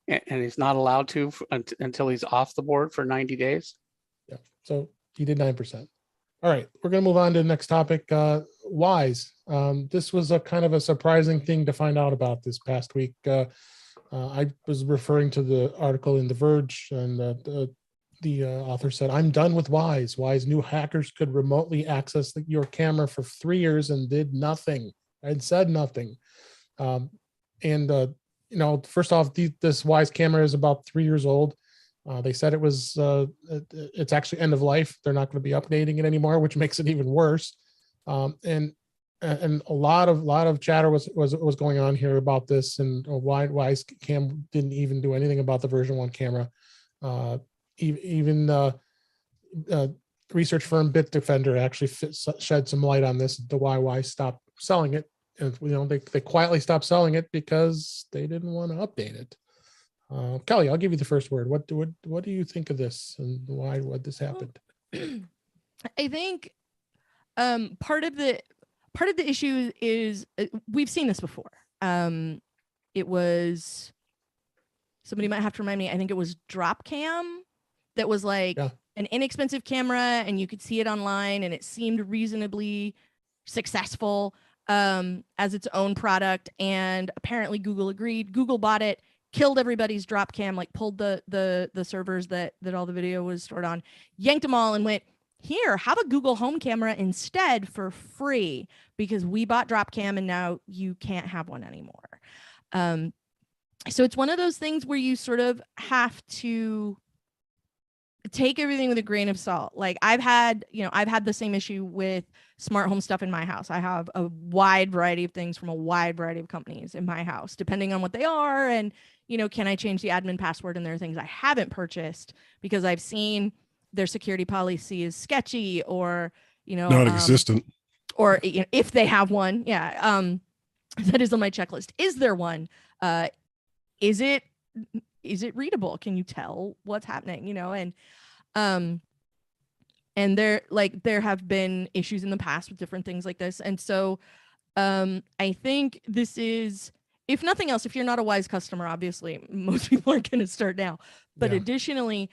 And he's not allowed to until he's off the board for 90 days. Yeah. So he did 9%. All right. We're going to move on to the next topic. Wise. This was a kind of a surprising thing to find out about this past week. I was referring to the article in The Verge, and the author said, "I'm done with Wise. Wise knew hackers could remotely access your camera for 3 years and did nothing and said nothing." First off, this Wise camera is about 3 years old. They said it was it's actually end of life. They're not going to be updating it anymore, which makes it even worse. And a lot of chatter was going on here about this, and why Wise Cam didn't even do anything about the version 1 camera. Even research firm Bitdefender actually shed some light on this, the why Wise stopped selling it. And they quietly stopped selling it because they didn't want to update it. Kelly, I'll give you the first word. What do you think of this, and why this happened? I think part of the issue is we've seen this before. It was, somebody might have to remind me, I think it was Dropcam that was like an inexpensive camera, and you could see it online, and it seemed reasonably successful as its own product. And apparently Google agreed. Google bought it, killed everybody's Dropcam, like pulled the servers that all the video was stored on, yanked them all, and went, "Here, have a Google Home camera instead for free, because we bought Dropcam and now you can't have one anymore." So it's one of those things where you sort of have to take everything with a grain of salt. Like I've had the same issue with smart home stuff in my house. I have a wide variety of things from a wide variety of companies in my house, depending on what they are. And, can I change the admin password? And there are things I haven't purchased because I've seen their security policy is sketchy, or, non-existent. Or if they have one. Yeah. That is on my checklist. Is there one? Is it readable? Can you tell what's happening? And there have been issues in the past with different things like this. And so I think this is, if nothing else, if you're not a Wise customer, obviously most people are going to start now. But additionally,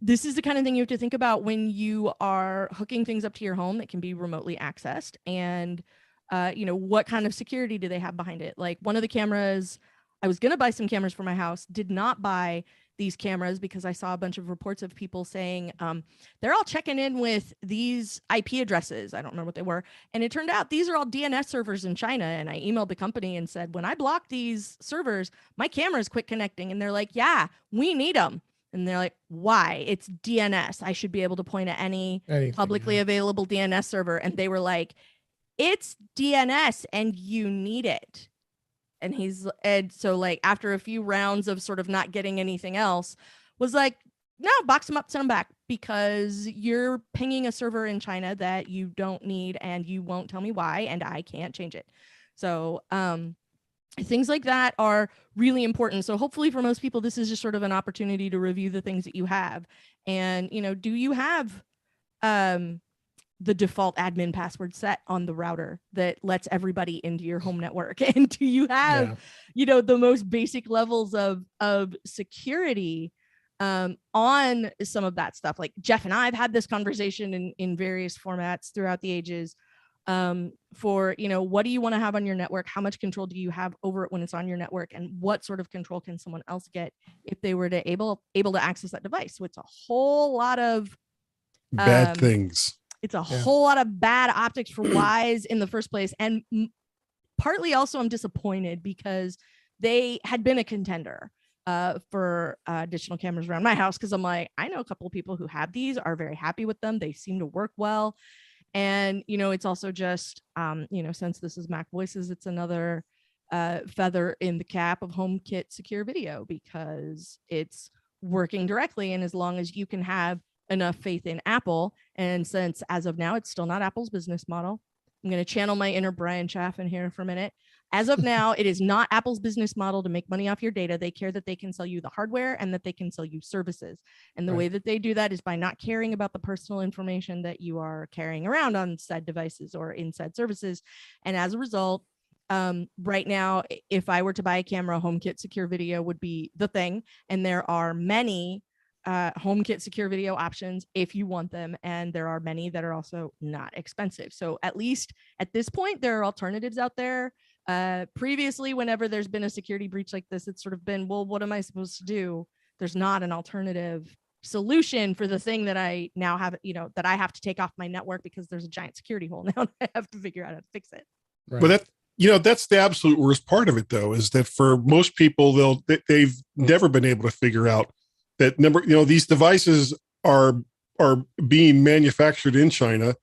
this is the kind of thing you have to think about when you are hooking things up to your home that can be remotely accessed. And, what kind of security do they have behind it? Like one of the cameras, I was going to buy some cameras for my house, did not buy these cameras because I saw a bunch of reports of people saying they're all checking in with these IP addresses. I don't remember what they were. And it turned out these are all DNS servers in China. And I emailed the company and said, when I block these servers, my cameras quit connecting. And they're like, yeah, we need them. And they're like, why? It's DNS. I should be able to point at any Anything, publicly yeah. available DNS server. And they were like, it's DNS and you need it. And so like after a few rounds of sort of not getting anything else, was like, no, box them up, send them back, because you're pinging a server in China that you don't need and you won't tell me why, and I can't change it. So things like that are really important. So hopefully for most people, this is just sort of an opportunity to review the things that you have. And, you know, do you have the default admin password set on the router that lets everybody into your home network? And do you have, Yeah. you know, the most basic levels of security on some of that stuff? Like Jeff and I have had this conversation in various formats throughout the ages, for, you know, what do you want to have on your network? How much control do you have over it when it's on your network? And what sort of control can someone else get if they were to able to access that device? So it's a whole lot of Bad things. it's a whole lot of bad optics for Wise in the first place. And partly also I'm disappointed because they had been a contender for additional cameras around my house, because I'm like, I know a couple of people who have these, are very happy with them. They seem to work well. And, you know, it's also just, you know, since this is MacVoices, it's another feather in the cap of HomeKit secure video, because it's working directly. And as long as you can have enough faith in Apple, and since as of now, it's still not Apple's business model, I'm going to channel my inner Brian Chaffin here for a minute. As of now, it is not Apple's business model to make money off your data. They care that they can sell you the hardware and that they can sell you services. And the way that they do that is by not caring about the personal information that you are carrying around on said devices or in said services. And as a result, right now, if I were to buy a camera, HomeKit secure video would be the thing. And there are many HomeKit secure video options if you want them, and there are many that are also not expensive. So at least at this point, there are alternatives out there. Previously, whenever there's been a security breach like this, it's sort of been, well, what am I supposed to do? There's not an alternative solution for the thing that I now have, you know, that I have to take off my network because there's a giant security hole now and I have to figure out how to fix it. Right. But that, you know, that's the absolute worst part of it, though, is that for most people, they've never been able to figure out that these devices are being manufactured in China,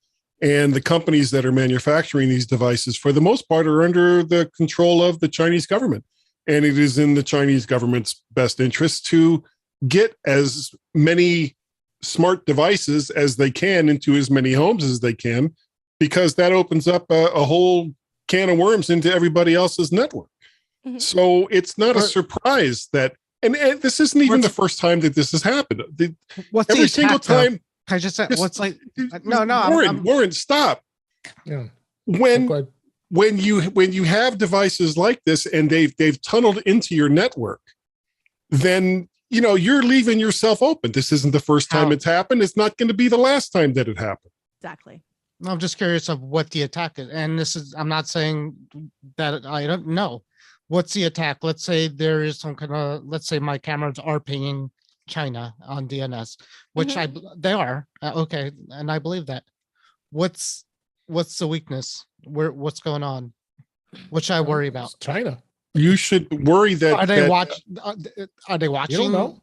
and the companies that are manufacturing these devices, for the most part, are under the control of the Chinese government. And it is in the Chinese government's best interest to get as many smart devices as they can into as many homes as they can, because that opens up a whole can of worms into everybody else's network. Mm-hmm. So it's not a surprise that, and this isn't even the first time that this has happened. Every single time. I just said, what's like, Warren, stop. Yeah. When you have devices like this and they've tunneled into your network, then, you know, you're leaving yourself open. This isn't the first time it's happened. It's not going to be the last time that it happened. Exactly. I'm just curious of what the attack is. And this is, I'm not saying that I don't know. What's the attack? Let's say there is some kind of, let's say my cameras are pinging China on DNS, which they are. Okay. And I believe that. What's the weakness? What's going on? What should I worry about? It's China. You should worry that are they watching? You don't know.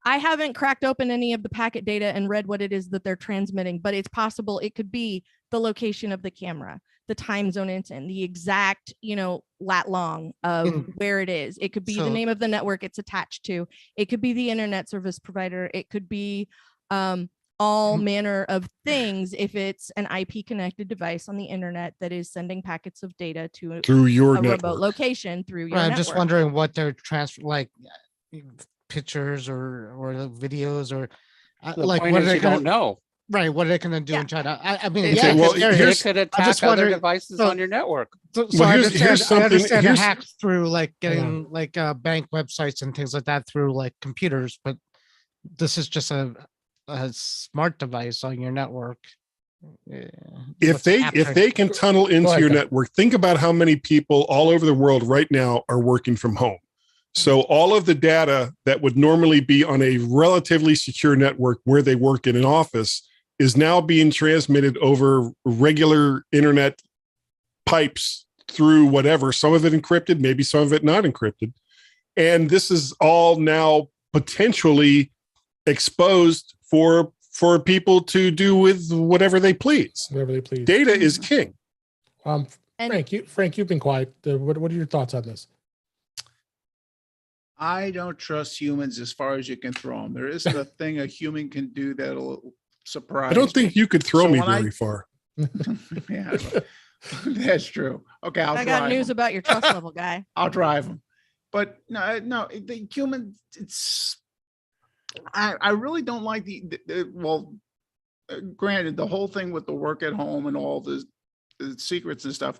I haven't cracked open any of the packet data and read what it is that they're transmitting, but it's possible it could be the location of the camera, the time zone it's in, the exact, you know, lat long of where it is. It could be the name of the network it's attached to. It could be the internet service provider. It could be all manner of things if it's an IP connected device on the internet that is sending packets of data to through your remote location through your network. I'm just wondering what they're like pictures or the videos or like what are they don't know. Right, what are they going to do in China? I mean, they could attack other devices on your network. So I understand a hack through like getting like bank websites and things like that through like computers, but this is just a smart device on your network. If they can tunnel into your network, think about how many people all over the world right now are working from home. So all of the data that would normally be on a relatively secure network where they work in an office is now being transmitted over regular internet pipes through whatever, some of it encrypted, maybe some of it not encrypted. And this is all now potentially exposed for people to do with whatever they please. Whatever they please. Data is king. And Frank, you've been quiet. What are your thoughts on this? I don't trust humans as far as you can throw them. There isn't a thing a human can do that'll surprise. I don't think you could throw So me when I- very far. Yeah, that's true. Okay, I got news about your trust level, guy. I'll drive them. But no, the human, I really don't like granted, the whole thing with the work at home and all the secrets and stuff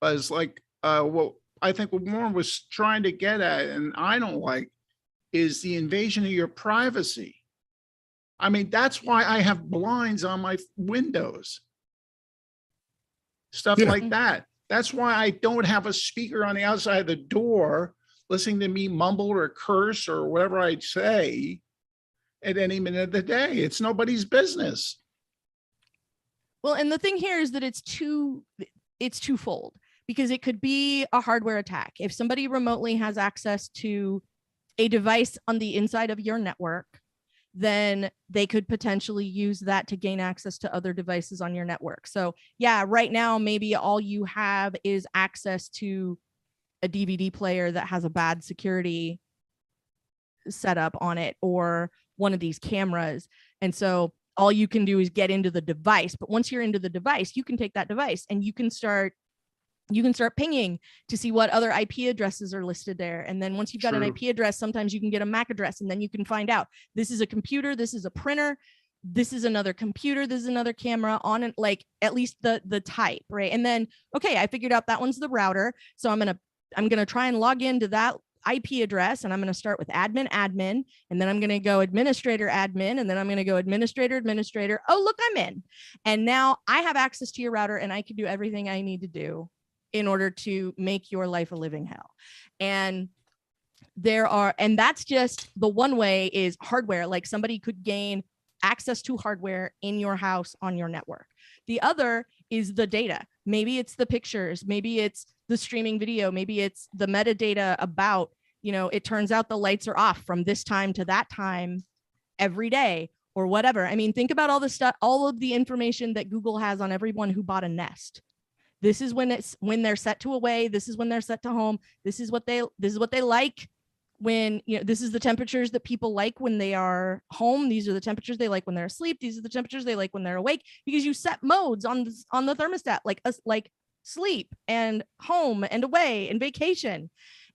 was like, what I think what Warren was trying to get at, and I don't like, is the invasion of your privacy. I mean, that's why I have blinds on my windows. Stuff like that. That's why I don't have a speaker on the outside of the door listening to me mumble or curse or whatever I say at any minute of the day. It's nobody's business. Well, and the thing here is that it's twofold, because it could be a hardware attack. If somebody remotely has access to a device on the inside of your network, then they could potentially use that to gain access to other devices on your network. So yeah, right now, maybe all you have is access to a DVD player that has a bad security setup on it, or one of these cameras. And so all you can do is get into the device. But once you're into the device, you can take that device and you can start pinging to see what other IP addresses are listed there. And then once you've got an IP address, sometimes you can get a MAC address, and then you can find out this is a computer, this is a printer, this is another computer, this is another camera on it, like at least the type, right? And then, okay, I figured out that one's the router. So I'm gonna try and log into that IP address, and I'm going to start with admin, and then I'm going to go administrator, admin, and then I'm going to go administrator. Oh, look, I'm in. And now I have access to your router, and I can do everything I need to do in order to make your life a living hell. And that's just the one way is hardware. Like somebody could gain access to hardware in your house on your network. The other is the data. Maybe it's the pictures, maybe it's the streaming video, maybe it's the metadata about, it turns out the lights are off from this time to that time every day or whatever. I mean, think about all the stuff, all of the information that Google has on everyone who bought a Nest. This is when they're set to away. This is when they're set to home. This is what they like when, this is the temperatures that people like when they are home. These are the temperatures they like when they're asleep. These are the temperatures they like when they're awake, because you set modes on the thermostat, like sleep and home and away and vacation.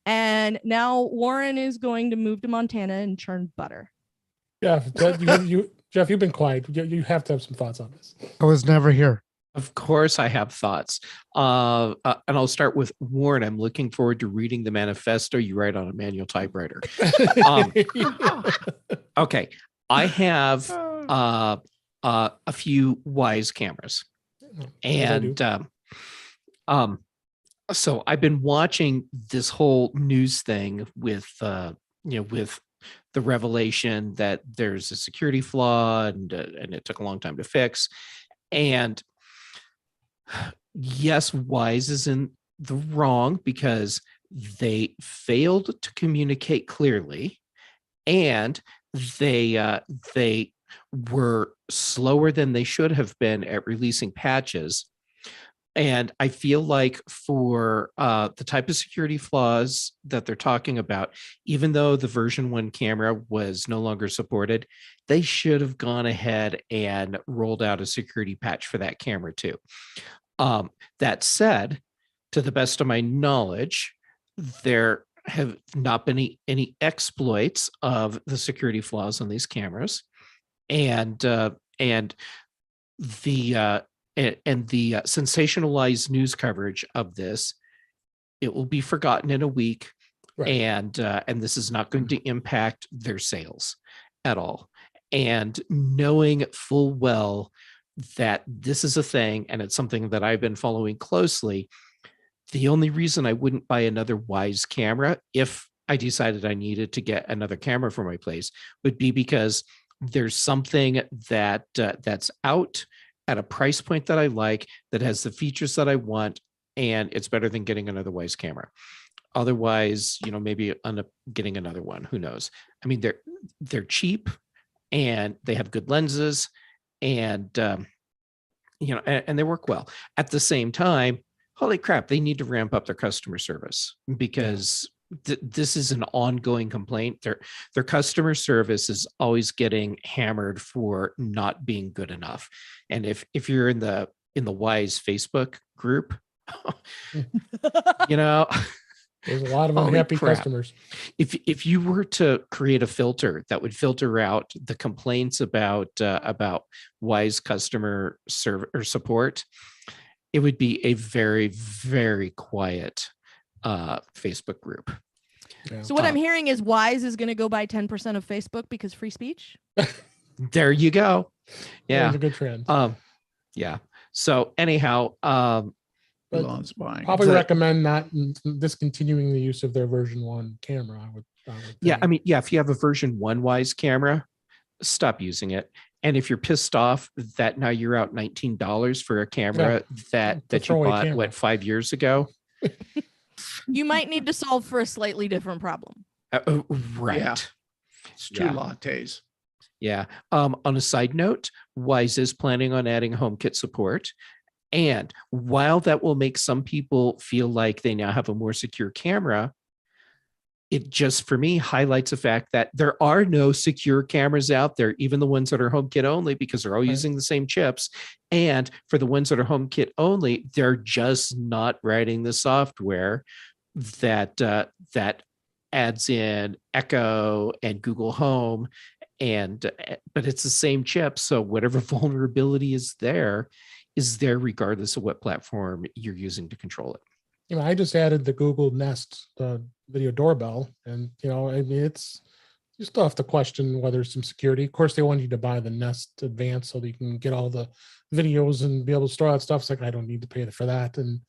And now Warren is going to move to Montana and churn butter. Yeah, Jeff, you've been quiet. You have to have some thoughts on this. I was never here. Of course, I have thoughts. And I'll start with Warren. I'm looking forward to reading the manifesto you write on a manual typewriter. Okay, I have a few Wise cameras, and so I've been watching this whole news thing with with the revelation that there's a security flaw and it took a long time to fix. And yes, Wise is in the wrong because they failed to communicate clearly, and they were slower than they should have been at releasing patches. And I feel like for the type of security flaws that they're talking about, even though the version 1 camera was no longer supported, they should have gone ahead and rolled out a security patch for that camera too. That said, to the best of my knowledge, there have not been any exploits of the security flaws on these cameras, and the sensationalized news coverage of this, it will be forgotten in a week, right. And this is not going to impact their sales at all. And knowing full well that this is a thing and it's something that I've been following closely, the only reason I wouldn't buy another Wise camera if I decided I needed to get another camera for my place would be because there's something that that's out at a price point that I like, that has the features that I want, and it's better than getting another Wise camera. Otherwise, maybe end up getting another one. Who knows? I mean, they're cheap and they have good lenses, and and they work well. At the same time, holy crap, they need to ramp up their customer service, because this is an ongoing complaint. Their customer service is always getting hammered for not being good enough. And if you're in the Wise Facebook group, There's a lot of holy unhappy crap. customers. If you were to create a filter that would filter out the complaints about Wise customer support, it would be a very, very quiet Facebook group. Yeah. So what I'm hearing is Wise is going to go buy 10% of Facebook because free speech. There you go. Yeah. It's a good trend. Yeah. So anyhow, But Elon's buying. probably recommend not discontinuing the use of their version 1 camera. I would yeah, think. I mean, yeah, if you have a version 1 Wise camera, stop using it. And if you're pissed off that now you're out $19 for a camera that you throwaway bought camera. 5 years ago, You might need to solve for a slightly different problem. right? Yeah. It's 2 Yeah. lattes. Yeah. On a side note, Wise is planning on adding HomeKit support. And while that will make some people feel like they now have a more secure camera, it just, for me, highlights the fact that there are no secure cameras out there, even the ones that are HomeKit only, because they're all using the same chips. And for the ones that are HomeKit only, they're just not writing the software that adds in Echo and Google Home, but it's the same chip. So whatever vulnerability is there regardless of what platform you're using to control it. I just added the Google Nest video doorbell, and I mean, it's, you still have to question whether there's some security. Of course, they want you to buy the Nest Advanced so that you can get all the videos and be able to store that stuff. It's like, I don't need to pay for that, and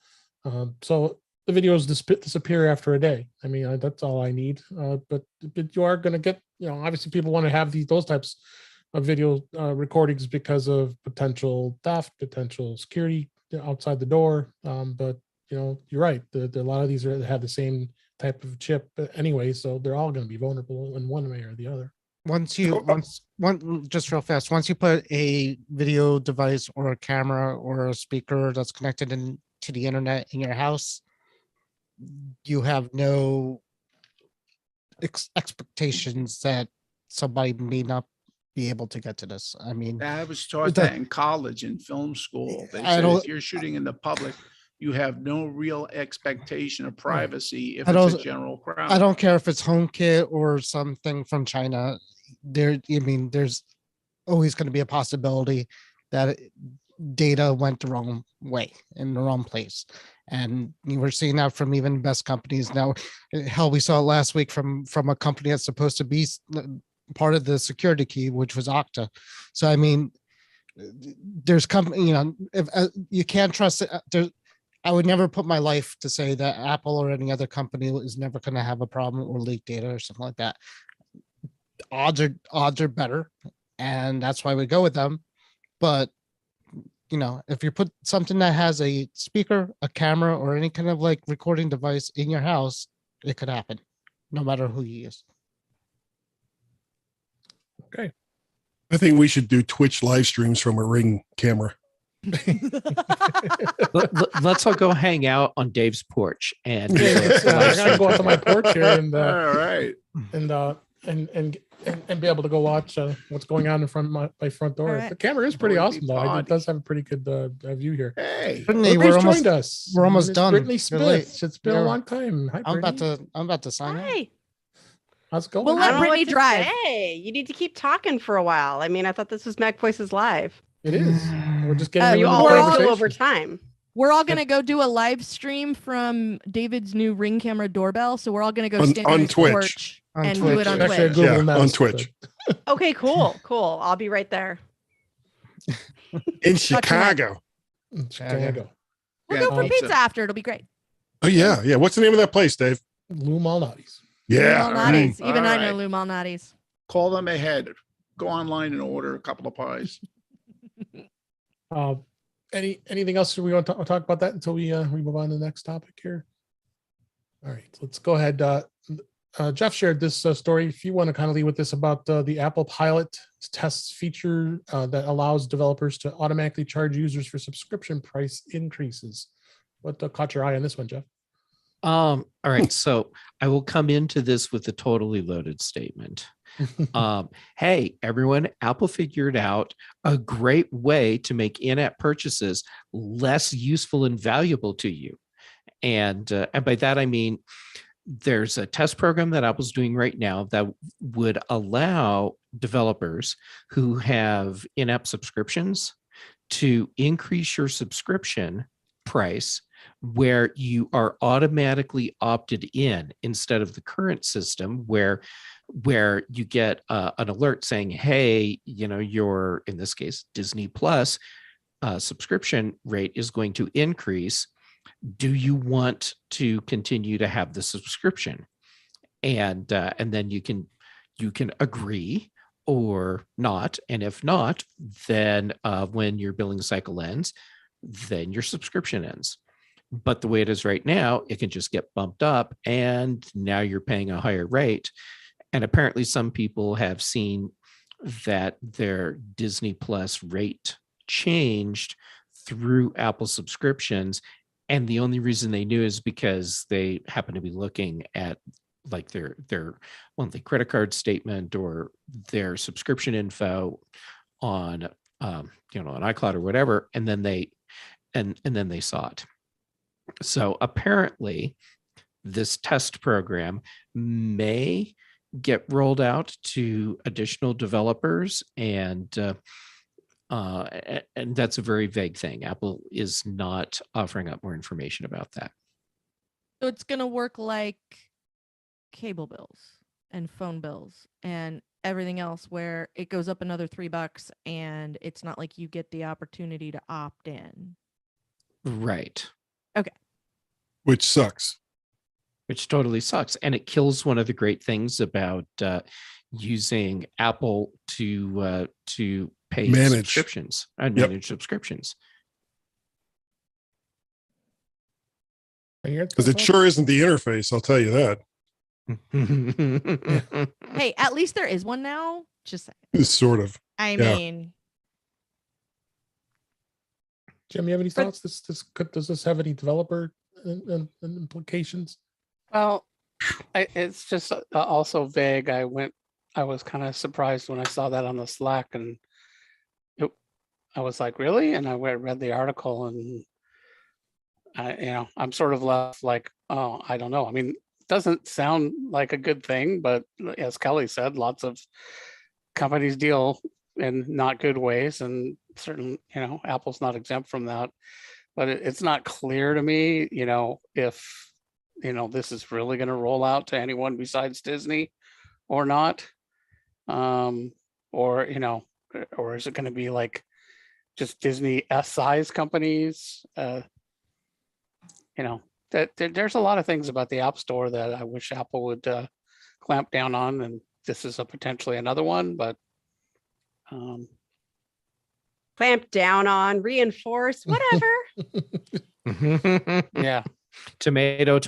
so the videos disappear after a day. I mean, that's all I need. But you are going to get, obviously people want to have those types of video recordings because of potential theft, potential security outside the door. But you're right. A lot of these have the same type of chip anyway, so they're all going to be vulnerable in one way or the other. Just real fast, once you put a video device or a camera or a speaker that's connected to the internet in your house, you have no expectations that somebody may not be able to get to this. I mean, I was taught that in college, in film school. They said if you're shooting in the public, you have no real expectation of privacy if it's a general crowd. I don't care if it's HomeKit or something from China. There's always going to be a possibility that data went the wrong way in the wrong place. And we're seeing that from even best companies now. Hell, we saw it last week from a company that's supposed to be part of the security key, which was Okta. So I mean, there's company, if you can't trust it. I would never put my life to say that Apple or any other company is never going to have a problem or leak data or something like that. Odds are better, and that's why we go with them. But if you put something that has a speaker, a camera, or any kind of like recording device in your house, it could happen, no matter who you use. Okay. I think we should do Twitch live streams from a Ring camera. Let's all go hang out on Dave's porch and I gotta go out to my porch here and All right. and be able to go watch what's going on in front of my front door. All right. The camera is pretty Boy, awesome though. It body. does have a pretty good view here. Hey. Brittany, Brittany's joined us. we're almost Miss done. Brittany You're late. Spitz. It's been a Yeah. long time. Hi, I'm Brittany. about to sign up. Hi. How's it going? We'll I let don't know Brittany what to drive. say. You need to keep talking for a while. I mean, I thought this was MacVoices Live. It is. We're just getting Oh, You into the all we're are all- still conversation. over time. We're all going to go do a live stream from David's new Ring camera doorbell. So we're all going to go On- stand on on his Twitch. porch On and do Twitch. it on It's actually a Twitch. Google Yeah, Nest, on Twitch. Okay, cool. I'll be right there. In Chicago. but Chicago. We'll Yeah, go for pizza. pizza after. It'll be great. Oh yeah, yeah. What's the name of that place, Dave? Lou Malnati's. Yeah. Lou all right. Malnati's. Even All I know right. Lou Malnati's. Call them ahead. Go online and order a couple of pies. Anything else we want to talk about that until we move on to the next topic here? All right, let's go ahead. Jeff shared this story. If you want to kind of lead with this about the Apple Pilot tests feature that allows developers to automatically charge users for subscription price increases. What caught your eye on this one, Jeff? All right. So I will come into this with a totally loaded statement. Hey, everyone, Apple figured out a great way to make in-app purchases less useful and valuable to you. And by that, I mean, there's a test program that Apple's doing right now that would allow developers who have in-app subscriptions to increase your subscription price where you are automatically opted in instead of the current system where you get an alert saying, hey, your, in this case, Disney Plus subscription rate is going to increase. Do you want to continue to have the subscription? And then you can agree or not. And if not, then when your billing cycle ends, then your subscription ends. But the way it is right now, it can just get bumped up and now you're paying a higher rate. And apparently some people have seen that their Disney Plus rate changed through Apple subscriptions. And the only reason they knew is because they happen to be looking at like their monthly credit card statement or their subscription info on on iCloud or whatever, and then they saw it. So apparently this test program may get rolled out to additional developers, and that's a very vague thing. Apple is not offering up more information about that. So it's going to work like cable bills and phone bills and everything else where it goes up another $3 and it's not like you get the opportunity to opt in. Right. Okay. Which sucks. Which totally sucks. And it kills one of the great things about using Apple to pay subscriptions and manage subscriptions. Because it sure isn't the interface, I'll tell you that. Hey, at least there is one now. Just Sort of. I mean, Jim, you have any thoughts? Does this have any developer implications? Well, it's just also vague. I was kind of surprised when I saw that on the Slack, and I was like, really? And I read the article, and I'm sort of left like, oh, I don't know. I mean, it doesn't sound like a good thing, but as Kelly said, lots of companies deal in not good ways, and certain, Apple's not exempt from that. But it's not clear to me, if this is really going to roll out to anyone besides Disney or not, or is it going to be like just Disney S-size companies? That there's a lot of things about the App Store that I wish Apple would clamp down on, and this is potentially another one, but Clamp down on, reinforce, whatever. yeah. Tomato.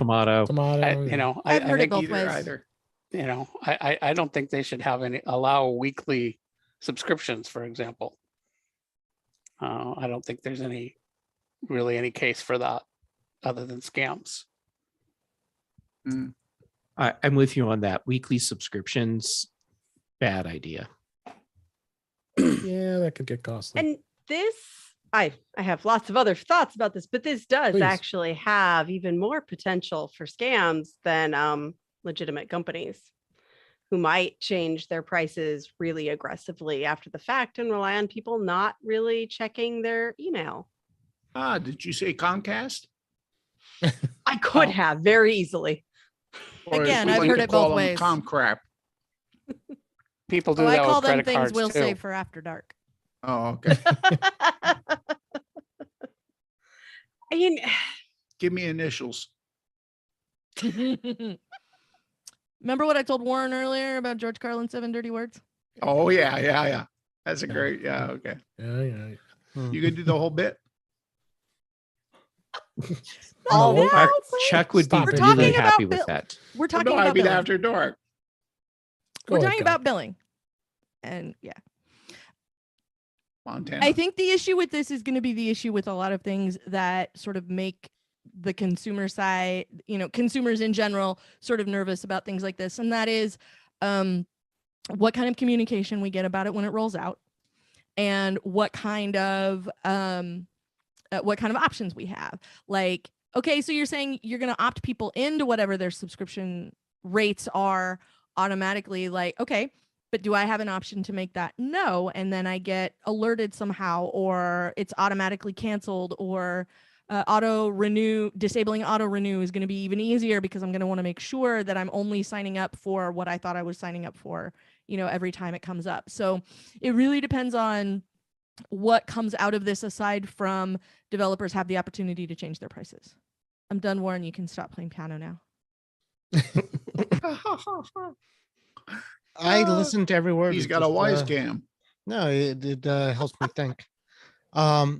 I've heard it both ways. Either. I don't think they should allow weekly subscriptions, for example. I don't think there's any case for that other than scams. I'm with you on that. Weekly subscriptions, bad idea. Yeah, that could get costly. And this, I have lots of other thoughts about this, but this does actually have even more potential for scams than legitimate companies who might change their prices really aggressively after the fact and rely on people not really checking their email. Did you say Comcast? I could have very easily. Or Again, we I've like heard to it call both them ways. Comcrap. People do I that call with them credit things cards we'll too. save for after dark. Oh, okay. I mean, Give me initials. Remember what I told Warren earlier about George Carlin's 7 dirty words? Oh, yeah. That's a great, okay. Yeah. You can do the whole bit? All No, the now, Chuck would be Stop it. really We're talking happy about with Bill- that. We're talking No, I about mean billing. after dark. Go We're ahead, talking Cal. about billing. And yeah. Montana. I think the issue with this is going to be the issue with a lot of things that sort of make the consumer side, consumers in general, sort of nervous about things like this. And that is what kind of communication we get about it when it rolls out, and what kind of options we have. Like, okay, so you're saying you're going to opt people into whatever their subscription rates are automatically. Like, okay, but do I have an option to make that no? And then I get alerted somehow, or it's automatically canceled, or disabling auto renew is going to be even easier, because I'm going to want to make sure that I'm only signing up for what I thought I was signing up for, every time it comes up. So it really depends on what comes out of this, aside from developers have the opportunity to change their prices. I'm done, Warren. You can stop playing piano now. I listened to every word. He's It got a just, wise cam. No, it helps me think. I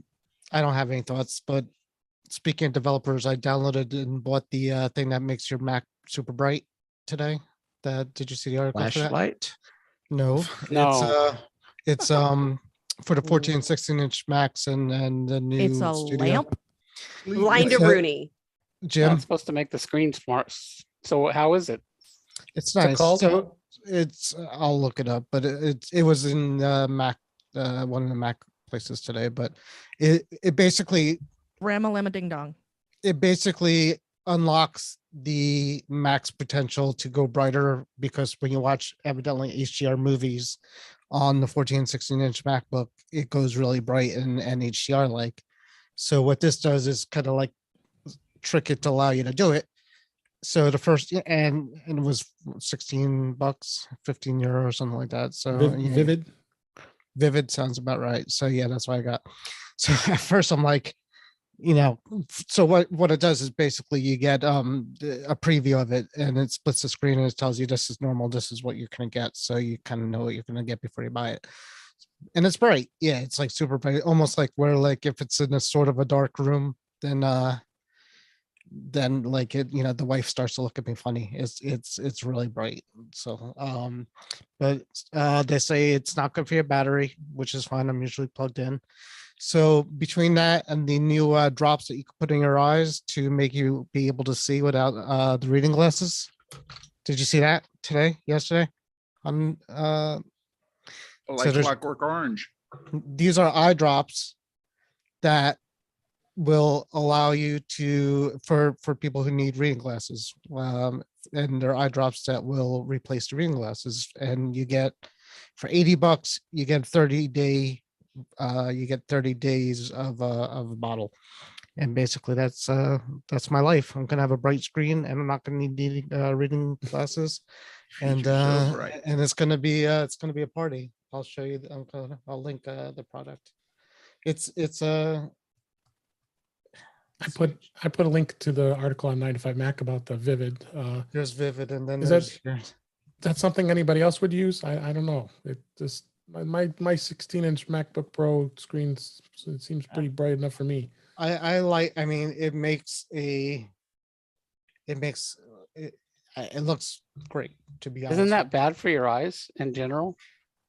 don't have any thoughts, but speaking of developers, I downloaded and bought the thing that makes your Mac super bright today. Did you see the article for that? Flashlight. No, No. it's for the 14 and 16-inch Macs and the new It's a studio. lamp. Blind It's to a- Rooney. Jim, That's supposed to make the screen smart. So how is it? it's What's it nice. called? So it's I'll look it up, but it was in Mac one of the Mac places today. But it basically Rama Lama Ding Dong. unlocks the Mac's potential to go brighter, because when you watch evidently HDR movies on the 14 and 16-inch MacBook, it goes really bright and HDR like. So what this does is kind of like trick it to allow you to do it. So the first, and it was $16, 15 euro or something like that. So Vivid sounds about right. So yeah, that's what I got. So at first I'm like, so what it does is basically you get a preview of it, and it splits the screen and it tells you this is normal, this is what you're gonna get. So you kind of know what you're gonna get before you buy it. And it's bright. Yeah, it's like super bright, almost like where like if it's in a sort of a dark room, then like it, the wife starts to look at me funny. It's really bright. So but they say it's not good for your battery, which is fine. I'm usually plugged in. So between that and the new drops that you can put in your eyes to make you be able to see without the reading glasses. Did you see that yesterday? Like there's- Clockwork Orange. These are eye drops that will allow you to, for people who need reading glasses, and they're eye drops that will replace the reading glasses. And you get, for $80, you get 30 days of a bottle. And basically that's my life. I'm gonna have a bright screen, and I'm not gonna need reading glasses. And Features so bright. and it's gonna be a party. I'll show you. I'll link the product. It's I put a link to the article on 95Mac about the Vivid. there's Vivid, and then Is there's That's something anybody else would use? I don't know. It just my 16-inch MacBook Pro screens, it seems pretty bright enough for me. I like. I mean, it looks great, to be honest. Isn't that bad for your eyes in general?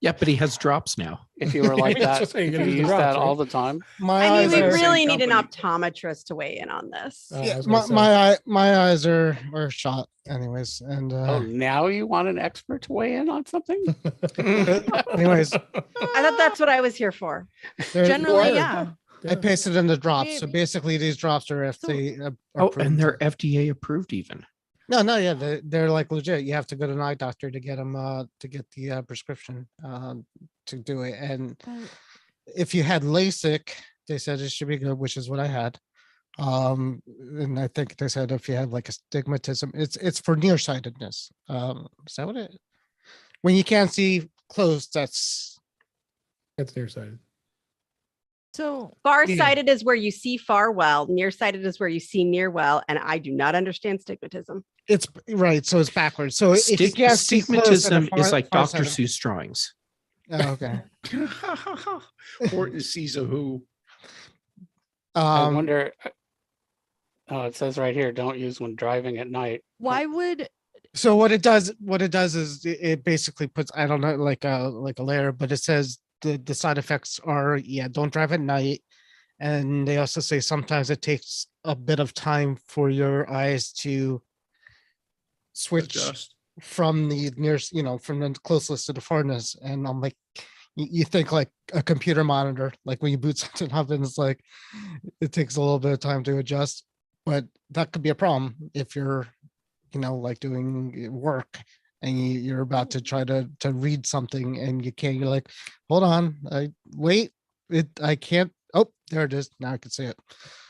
Yeah, but he has drops now. If you were like I was that, just saying, if it you is the use drops, that all right? the time. My I mean, eyes we are, same really need an company. optometrist to weigh in on this. I yeah, was gonna my say. eyes are shot anyways, and Oh, now you want an expert to weigh in on something? anyways, I thought that's what I was here for. Generally, Or- yeah. I pasted in the drops. Yeah. So basically, these drops are FDA Oh, approved. and they're FDA approved even. No, yeah, they're like legit. You have to go to an eye doctor to get them to get the prescription to do it. And if you had LASIK, they said it should be good, which is what I had. And I think they said if you have like astigmatism, it's for nearsightedness. Is that what it? When you can't see close, that's It's nearsighted. So Farsighted is where you see far well. Nearsighted is where you see near well. And I do not understand stigmatism. it's right. So it's backwards. So if you can't see close at a Stigmatism is like Dr. farsighted- Seuss drawings. Oh, okay. Horton sees a who. I Um, wonder. Oh, it says right here, don't use when driving at night. Why would So what it does is it basically puts, I don't know, like a layer, but it says the side effects are, don't drive at night. And they also say sometimes it takes a bit of time for your eyes to switch Adjust. from the nearest, from the closest to the farthest. And I'm like, you think like a computer monitor, like when you boot something up and it's like, it takes a little bit of time to adjust, but that could be a problem if you're, like doing work and you're about to try to read something and you can't, you're like, hold on, I can't. Oh, there it is. Now I can see it.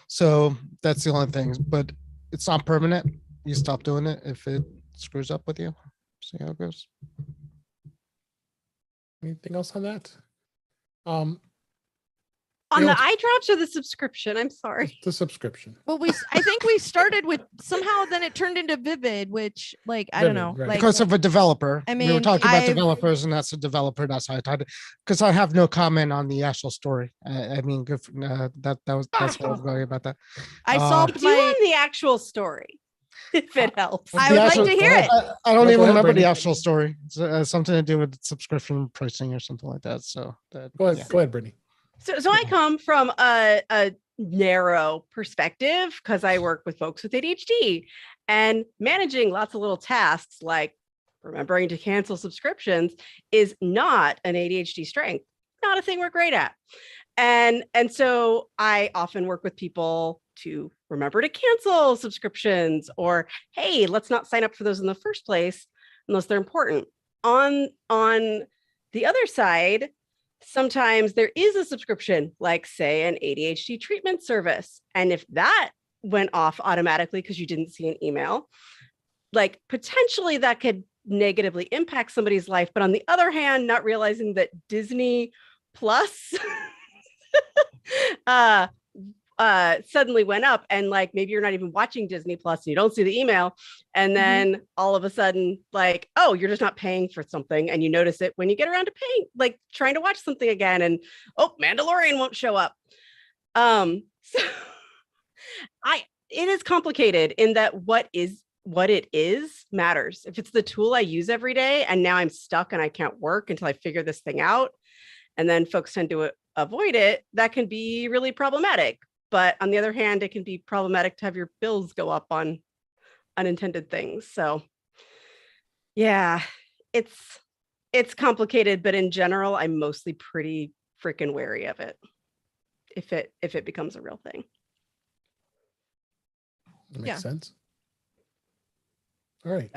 So that's the only thing, but it's not permanent. You stop doing it if it screws up with you. See how it goes. Anything else on that? On You the know, eye drops or the subscription? I'm sorry. the subscription. well I think we started with somehow then it turned into Vivid, which like I don't Vivid, know. right. Like Because of a developer. I We were mean, talking about I've- developers, and that's a developer. That's how I tied it. Because I have no comment on the actual story. I mean, good. That's what I was going about that. I saw Do my on the actual story, if it helps. I The would like actual- to hear it. I don't No, go even ahead, remember the Brittany. actual story. It's something to do with subscription pricing or something like that. So Go ahead, yeah. go ahead, Brittany. So I come from a narrow perspective because I work with folks with ADHD and managing lots of little tasks like remembering to cancel subscriptions is not an ADHD strength, not a thing we're great at. And so I often work with people to remember to cancel subscriptions or, hey, let's not sign up for those in the first place unless they're important. On the other side, sometimes there is a subscription, like say an ADHD treatment service. And if that went off automatically because you didn't see an email, like potentially that could negatively impact somebody's life. But on the other hand, not realizing that Disney Plus suddenly went up and like maybe you're not even watching Disney Plus and you don't see the email and then all of a sudden like, oh, you're just not paying for something and you notice it when you get around to paying, like trying to watch something again and oh, Mandalorian won't show up. So it is complicated in that what it is matters. If it's the tool I use every day and now I'm stuck and I can't work until I figure this thing out and then folks tend to avoid it, that can be really problematic. But on the other hand, it can be problematic to have your bills go up on unintended things. So yeah, it's complicated, but in general, I'm mostly pretty freaking wary of it if it becomes a real thing. That makes Yeah. sense. All right.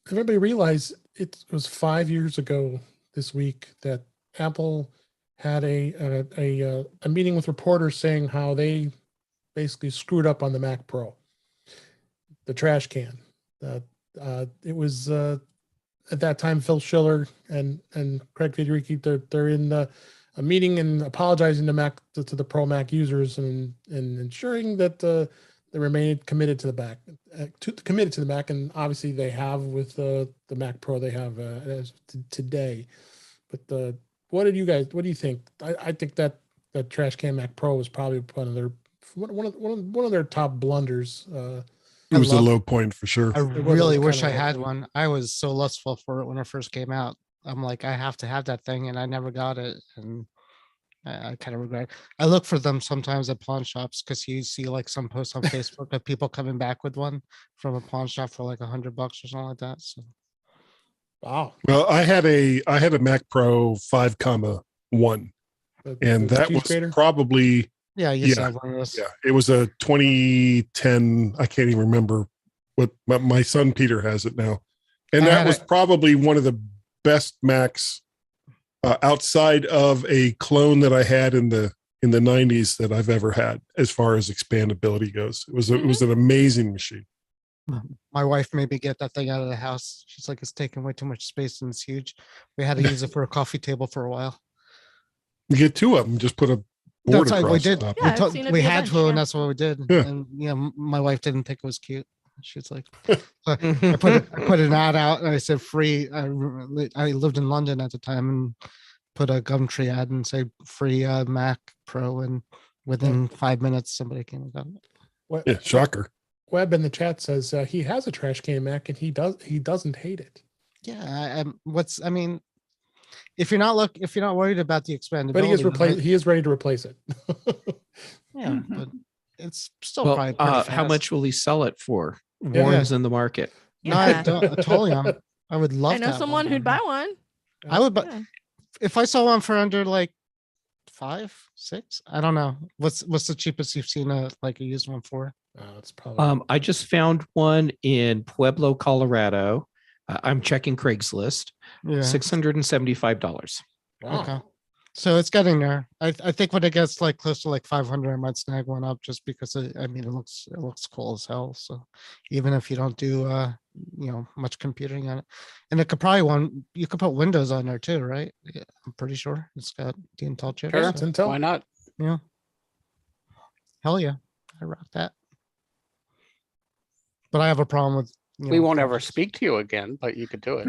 Everybody realize it was 5 years ago this week that Apple had a meeting with reporters saying how they basically screwed up on the Mac Pro, the trash can. It was at that time Phil Schiller and Craig Federighi. They're in a meeting and apologizing to the Pro Mac users and ensuring that they remain committed to the Mac, and obviously they have with the Mac Pro they have as today. But what do you think? I think that trash can Mac Pro was probably one of their top blunders. It was a low point for sure. I was really kind wish of I had low. one. I was so lustful for it when it first came out. I'm like, I have to have that thing, and I never got it, and I kind of regret. I look for them sometimes at pawn shops because you see like some posts on Facebook of people coming back with one from a pawn shop for like $100 or something like that. So Wow. Well, I had a Mac Pro 5.1, and The that cheese was grater? probably yeah, you Yeah, have one of those. yeah. It was a 2010. I can't even remember what my son Peter has it now, and I that had was probably one of the best Macs outside of a clone that I had in the 90s that I've ever had as far as expandability goes. It was an amazing machine. My wife made me get that thing out of the house. She's like, it's taking way too much space and it's huge. We had to use it for a coffee table for a while. You get two of them, just put a board That's what across we the did. top. Yeah, I've seen it We be a had bunch, to, and yeah. that's what we did. Yeah. And my wife didn't think it was cute. She was like, I put an ad out and I said free. I lived in London at the time and put a Gumtree ad and say free Mac Pro, and within 5 minutes somebody came and got it. Yeah, shocker. Webb in the chat says he has a trash can Mac and he doesn't hate it. Yeah, I mean, if you're not worried about the expandability, But he is ready to replace it. Yeah, but it's still Well, probably pretty fast. how much will he sell it for? Yeah. Warren's in the market. No, I totally. I would love. I know to have someone one who'd down buy one. here. I would buy Yeah. if I saw one for under like 5, 6. I don't know. What's the cheapest you've seen like a used one for? It's probably I just found one in Pueblo, Colorado. I'm checking Craigslist. Yeah. $675. wow. Okay. So it's getting there. I think when it gets like close to like 500, I might snag one up just because it looks cool as hell. So even if you don't do much computing on it, and it could probably you could put Windows on there too, right? Yeah, I'm pretty sure it's got the Intel chip. Sure. It's Intel. Why not? Yeah. Hell yeah, I rock that. But I have a problem with. We won't ever speak to you again, but you could do it.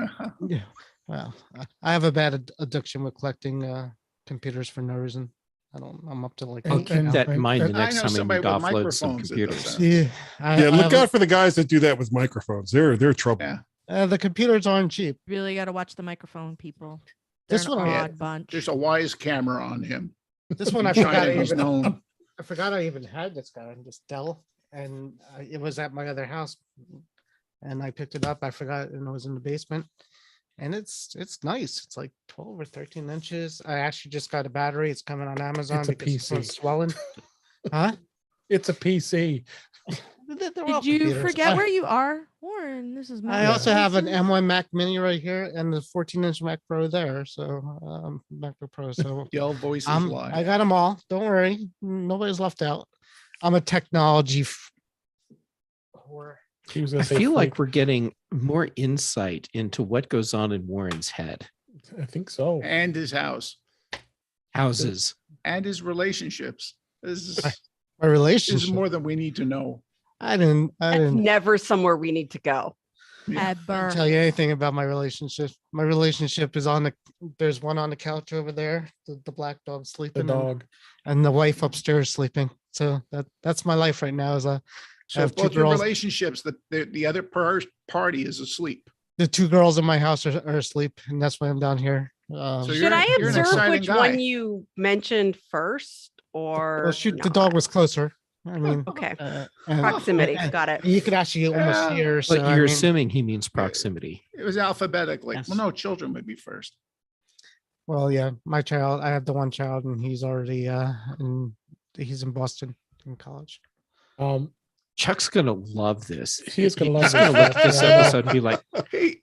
Yeah. Well, I have a bad addiction with collecting computers for no reason. I'm up to like. I'll And- keep that in mind the and I next know time I somebody need to with offload some microphones that does computers. that. Yeah. Look out for the guys that do that with microphones. They're trouble. Yeah. The computers aren't cheap. Really got to watch the microphone, people. This They're an one I- odd bunch. There's a wise camera on him. This one I China forgot. is known. I forgot I even had this guy, this Dell, and it was at my other house, and I picked it up. I forgot, and it was in the basement, and it's nice. It's like 12 or 13 inches. I actually just got a battery. It's coming on Amazon. It's a because this one's PC. swelling. Huh? It's a PC. They're all Did you computers. forget where you are, Warren? This is. I also have an M1 Mac Mini right here and the 14-inch Mac Pro there. So MacBook Pro. So Yell voices I live. got them all. Don't worry, nobody's left out. I'm a technology whore. He was I gonna say feel like freak. we're getting more insight into what goes on in Warren's head. I think so. And his house Houses. and his relationships. This My is relationship. more than we need to know. I didn't That's never somewhere we need to go. Ever. tell you anything about my relationship. My relationship is there's one on the couch over there, the black dog The sleeping, dog. and the wife upstairs sleeping. So that's my life right now. I So have two both your girls. relationships, the other party is asleep. The 2 girls in my house are asleep, and that's why I'm down here. So Should you're- I you're an observe exciting which guy. one you mentioned first, or well, shoot, the not? dog was closer. I mean, Okay, and- proximity. and Got it. You could actually almost Yeah. hear. But So, I you're mean, assuming he means proximity. It was alphabetically. Yes. Well, no, children would be first. well, yeah, my child. I have the one child, and he's already he's in Boston in college. Chuck's gonna love this. He is gonna love He's gonna this. look at this Yeah. episode and be like,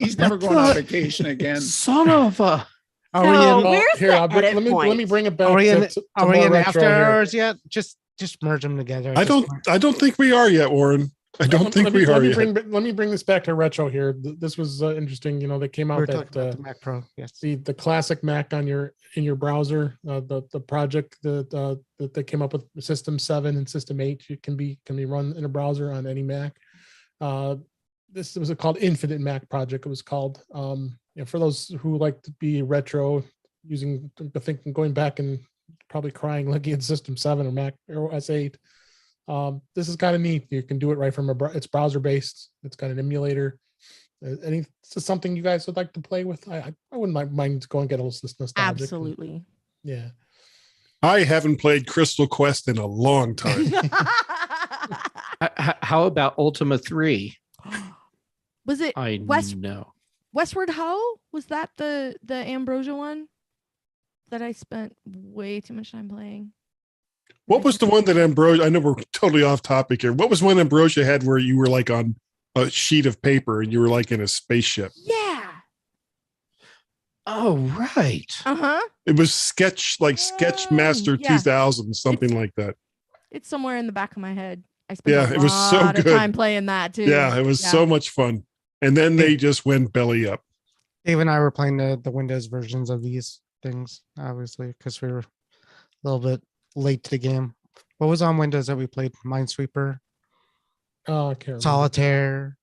He's never going on vacation again. son of a. Are No, we in? Well, where's here, the let edit me point? bring it back. Are we in? to Are we more in retro after here. hours yet? Just merge them together. I don't think we are yet, Warren. I don't think we are yet. Let me bring this back to retro here. This was interesting. They came We out were that talking about the Mac Pro. Yes. the classic Mac in your browser, the project that they came up with System 7 and System 8 can be run in a browser on any Mac. This was called Infinite Mac Project. It was called. For those who like to be retro, thinking going back and probably crying looking at System 7 or Mac or OS 8. This is kind of neat. You can do it right from it's browser based. It's got an emulator. This is something you guys would like to play with. I wouldn't mind going get a little nostalgic. Absolutely. Yeah. I haven't played Crystal Quest in a long time. How about Ultima 3? Was it I West- know. Westward Ho? Was that the Ambrosia one that I spent way too much time playing? What was the one that Ambrosia? I know we're totally off topic here. What was one Ambrosia had where you were like on a sheet of paper and you were like in a spaceship? Yeah. Oh, right. Uh-huh. It was Sketch Master yeah. 2000, something like that. It's somewhere in the back of my head. I spent Yeah, a it was so lot of good. time playing that too. Yeah, it was so much fun. And then they just went belly up. Dave and I were playing the Windows versions of these things, obviously, because we were a little bit late to the game. What was on Windows that we played? Minesweeper, Oh, I can't remember. Solitaire.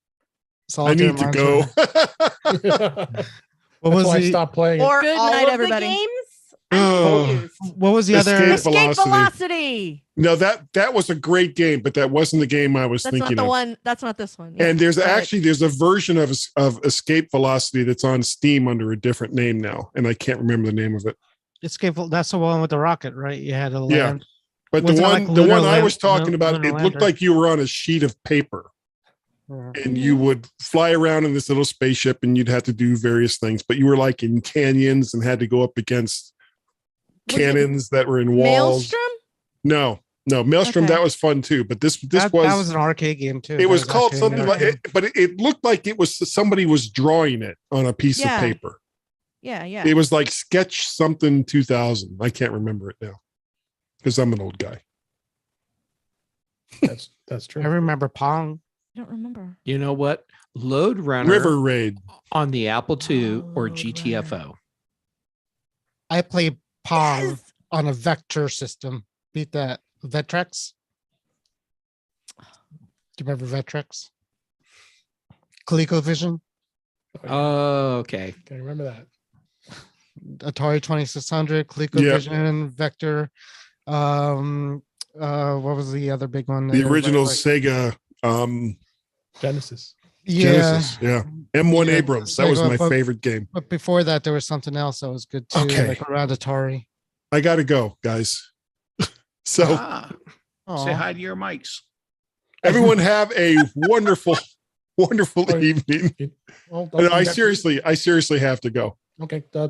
I need to go. What was That's why I the? stopped playing it. Or Good all night, of everybody. the games? What was the other? Escape Escape Velocity. Velocity. No, that was a great game, but that wasn't the game I was That's thinking not the of. one. That's not this one. And there's but- actually a version of Escape Velocity that's on Steam under a different name now, and I can't remember the name of it. Escape. That's the one with the rocket, right? You had to Yeah. land. But Was the it one like the Lunar one I Land- was talking about, Lunar it looked Lander? like you were on a sheet of paper and you would fly around in this little spaceship and you'd have to do various things, but you were like in canyons and had to go up against Was it cannons that were in walls. Maelstrom? No, Maelstrom, Okay. that was fun too, but this That was an arcade game too. it That was called actually something an like arcade. it, but it looked like it was somebody was drawing it on a piece Yeah. of paper. Yeah. It was like Sketch something 2000. I can't remember it now because I'm an old guy. That's true. I remember Pong. I don't remember. You know what? Load Runner River Raid. on the Apple II or Load GTFO. I played Pong Yes! on a vector system. Beat that. Vectrex. Do you remember Vectrex? ColecoVision, Oh, okay. Okay, remember that. Atari 2600, ColecoVision, Vector. What was the other big one? that The everybody original liked? Sega Genesis. Yeah. Genesis. Yeah. M1 Yeah, Abrams. That was Sega, my but- favorite game. But before that, there was something else that was good too, Okay. like around Atari. I got to go, guys. So Say Aw. hi to your mics. everyone have a wonderful, wonderful Oh, evening. Well, And I okay, seriously have to go. Okay. right.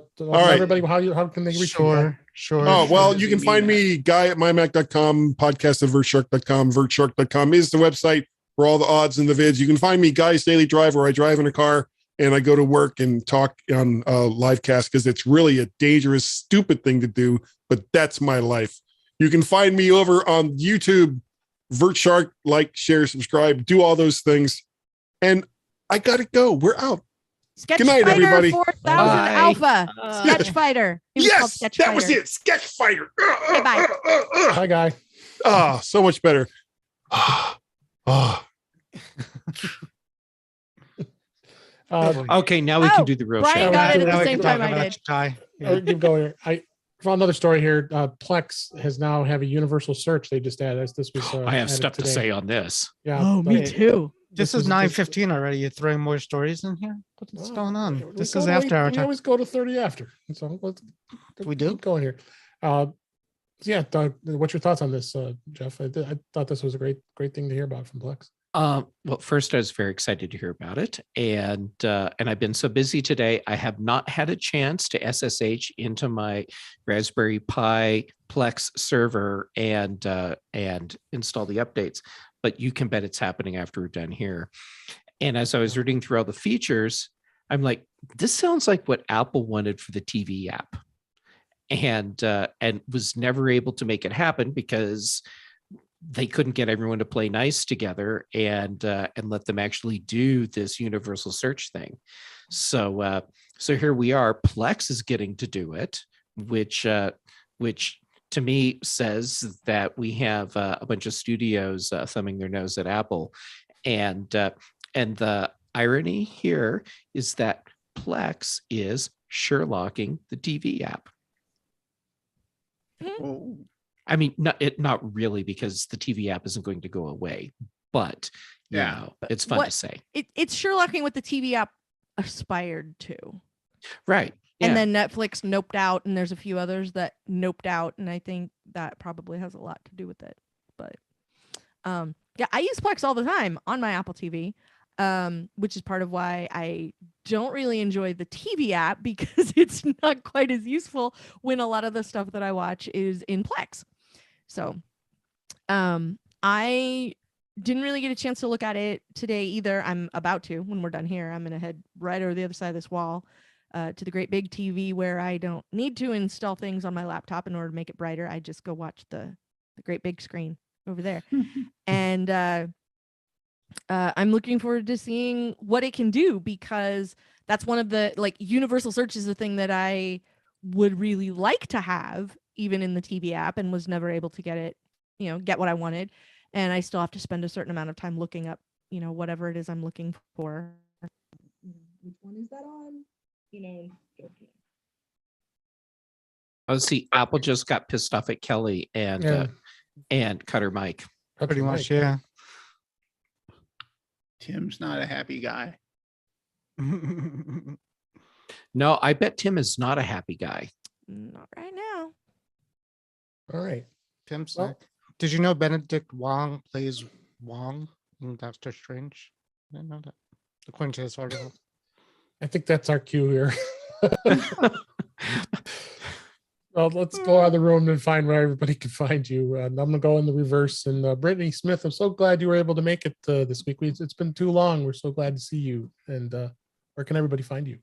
Everybody, how can they reach you? Sure. Oh, well, you busy can find meeting. me, Guy at mymac.com, podcast at vertshark.com. Vertshark.com is the website for all the odds and the vids. You can find me, Guy's Daily Drive, where I drive in a car and I go to work and talk on live cast because it's really a dangerous, stupid thing to do, but that's my life. You can find me over on YouTube, Vertshark, like, share, subscribe, do all those things. And I got to go. We're out. Sketch Good night, Fighter everybody. 4000 Bye. Alpha. Sketch Fighter. It was called Yes, Sketch that was Fighter. it. Sketch Fighter. bye. Hi, guy. Ah, so much better. Ah. Okay, now we Oh, can do the real Brian show. got it at Now the we same can time talk I about did. Ty. Keep going here. I found another story here. Plex has now have a universal search. They just added this was. I have added stuff to today. say on this. Yeah. Oh, me but- too. This is 9:15 already. You're throwing more stories in here? What's going on? We This go is to- after our we time. always go to 30 after. So let's We do? keep going here. What's your thoughts on this, Jeff? I thought this was a great thing to hear about from Plex. Well, first, I was very excited to hear about it, and I've been so busy today. I have not had a chance to SSH into my Raspberry Pi Plex server and install the updates. But you can bet it's happening after we're done here. And as I was reading through all the features, I'm like, this sounds like what Apple wanted for the TV app, and was never able to make it happen because they couldn't get everyone to play nice together and let them actually do this universal search thing. So here we are. Plex is getting to do it, which to me says that we have a bunch of studios thumbing their nose at Apple, and the irony here is that Plex is Sherlocking the TV app. Oh, I mean, not really, because the TV app isn't going to go away, but Yeah. it's fun What- to say. It's Sherlocking what the TV app aspired to. Right. And Yeah. then Netflix noped out, and there's a few others that noped out, and I think that probably has a lot to do with it. But yeah, I use Plex all the time on my Apple TV, which is part of why I don't really enjoy the TV app because it's not quite as useful when a lot of the stuff that I watch is in Plex. So I didn't really get a chance to look at it today either. I'm about to when we're done here. I'm gonna head right over the other side of this wall to the great big TV where I don't need to install things on my laptop in order to make it brighter. I just go watch the great big screen over there. And I'm looking forward to seeing what it can do, because that's one of the, like, universal search is a thing that I would really like to have even in the TV app, and was never able to get it, get what I wanted. And I still have to spend a certain amount of time looking up, whatever it is I'm looking for. Which one is that on? Oh, see, Apple just got pissed off at Kelly and Cutter Mike. Pretty much, yeah. Tim's not a happy guy. No, I bet Tim is not a happy guy. Not right now. All right. Tim's Well- like, did you know Benedict Wong plays Wong in Doctor Strange? I didn't know that. According to this article. I think that's our cue here. Well, let's go out of the room and find where everybody can find you. I'm going to go in the reverse. And Brittany Smith, I'm so glad you were able to make it this week. It's been too long. We're so glad to see you. And where can everybody find you?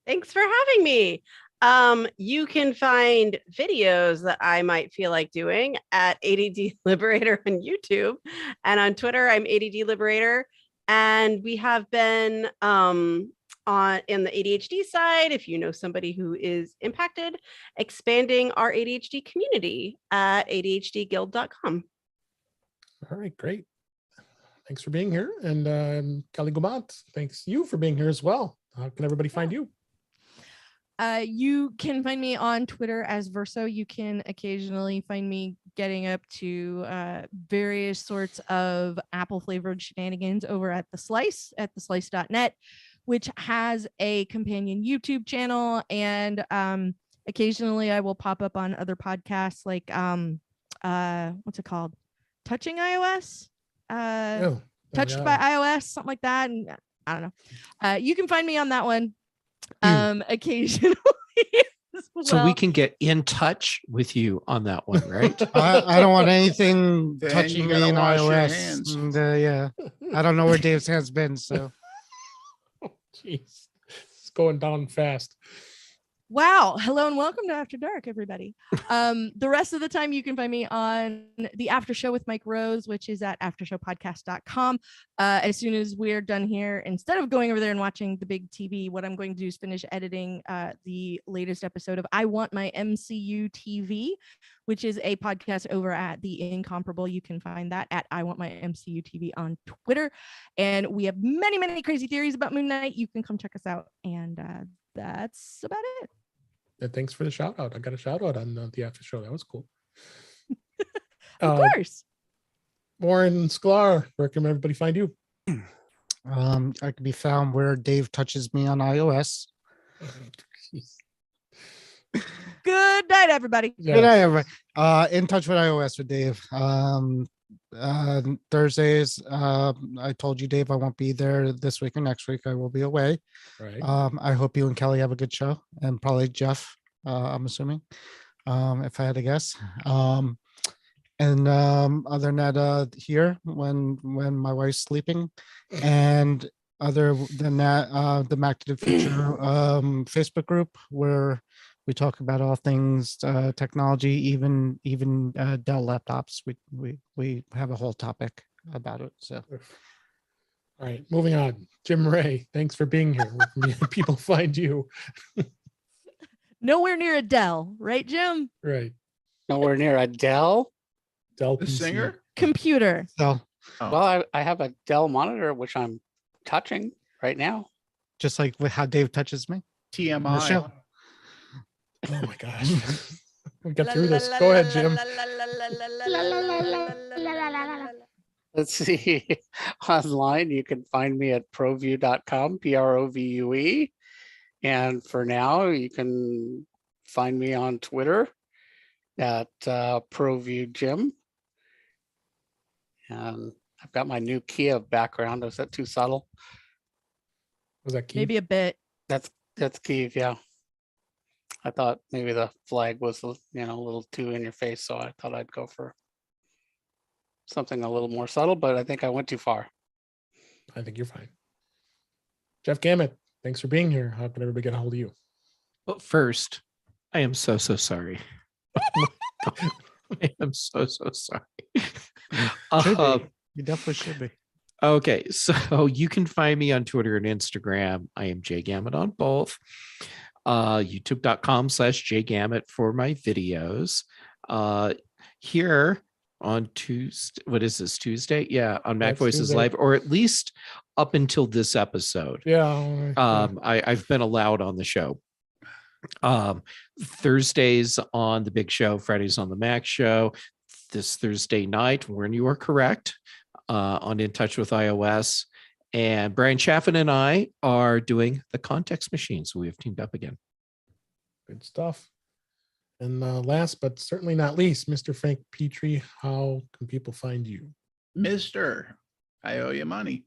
Thanks for having me. You can find videos that I might feel like doing at ADD Liberator on YouTube, and on Twitter, I'm ADD Liberator. And we have been in the ADHD side, if you know somebody who is impacted, expanding our ADHD community at ADHDguild.com. All right, great. Thanks for being here. And Kelly Gomant, thanks you for being here as well. How can everybody find you? You can find me on Twitter as Verso. You can occasionally find me getting up to various sorts of Apple flavored shenanigans over at theslice.net, which has a companion YouTube channel. And occasionally I will pop up on other podcasts like what's it called? Touching iOS? Touched by iOS, something like that. And I don't know. You can find me on that one. Occasionally. So we can get in touch with you on that one, right? I don't want anything Then touching you me gotta in wash your iOS. hands. And, yeah, I don't know where Dave's hands been. So Jeez, it's going down fast. Wow. Hello and welcome to After Dark, everybody. The rest of the time you can find me on the After Show with Mike Rose, which is at aftershowpodcast.com. As soon as we're done here, instead of going over there and watching the big TV, what I'm going to do is finish editing the latest episode of I Want My MCU TV, which is a podcast over at The Incomparable. You can find that at I Want My MCU TV on Twitter. And we have many, many crazy theories about Moon Knight. You can come check us out. And that's about it. And thanks for the shout out. I got a shout out on the after show. That was cool. Of course. Warren Sklar, where can everybody find you? I can be found where Dave touches me on iOS. Good night, everybody. Good night, everybody. In touch with iOS with Dave. Thursdays, I told you, Dave, I won't be there this week or next week. I will be away. Right. I hope you and Kelly have a good show, and probably Jeff, I'm assuming, if I had to guess. And other than that, here when my wife's sleeping, and other than that, the Mac to the Future Facebook group where we talk about all things technology, even Dell laptops. We have a whole topic about it. So, all right, moving on. Jim Ray, thanks for being here. Where can people find you? Nowhere near Adele, right, Jim? Right. Nowhere near a Dell. Dell The PC. singer? Computer. so Oh. Well, I have a Dell monitor, which I'm touching right now. just like with how Dave touches me. on the TMI. show. Oh my gosh. We got through this. Go ahead, Jim. Let's see. Online, you can find me at provue.com, PROVUE. And for now, you can find me on Twitter at ProViewJim. And I've got my new Kia background. Is that too subtle? Was that key? Maybe a bit. That's Kiev, yeah. I thought maybe the flag was, a little too in your face, so I thought I'd go for something a little more subtle, but I think I went too far. I think you're fine. Jeff Gamet, thanks for being here. How can everybody get a hold of you? But first, I am so sorry. I am so sorry. Should be. You definitely should be. Okay, so you can find me on Twitter and Instagram. I am JGamet on both. YouTube.com/JGamet for my videos. Here on Tuesday, what is this, Tuesday? Yeah, on That's MacVoices Tuesday. Live, or at least up until this episode. Yeah. I've been allowed on the show. Thursdays on the Big Show, Fridays on the Mac Show. This Thursday night, when you are correct, on In Touch with iOS. And Brian Chaffin and I are doing the Context Machine. So we have teamed up again. Good stuff. And last but certainly not least, Mr. Frank Petrie, how can people find you? Mister, I owe you money.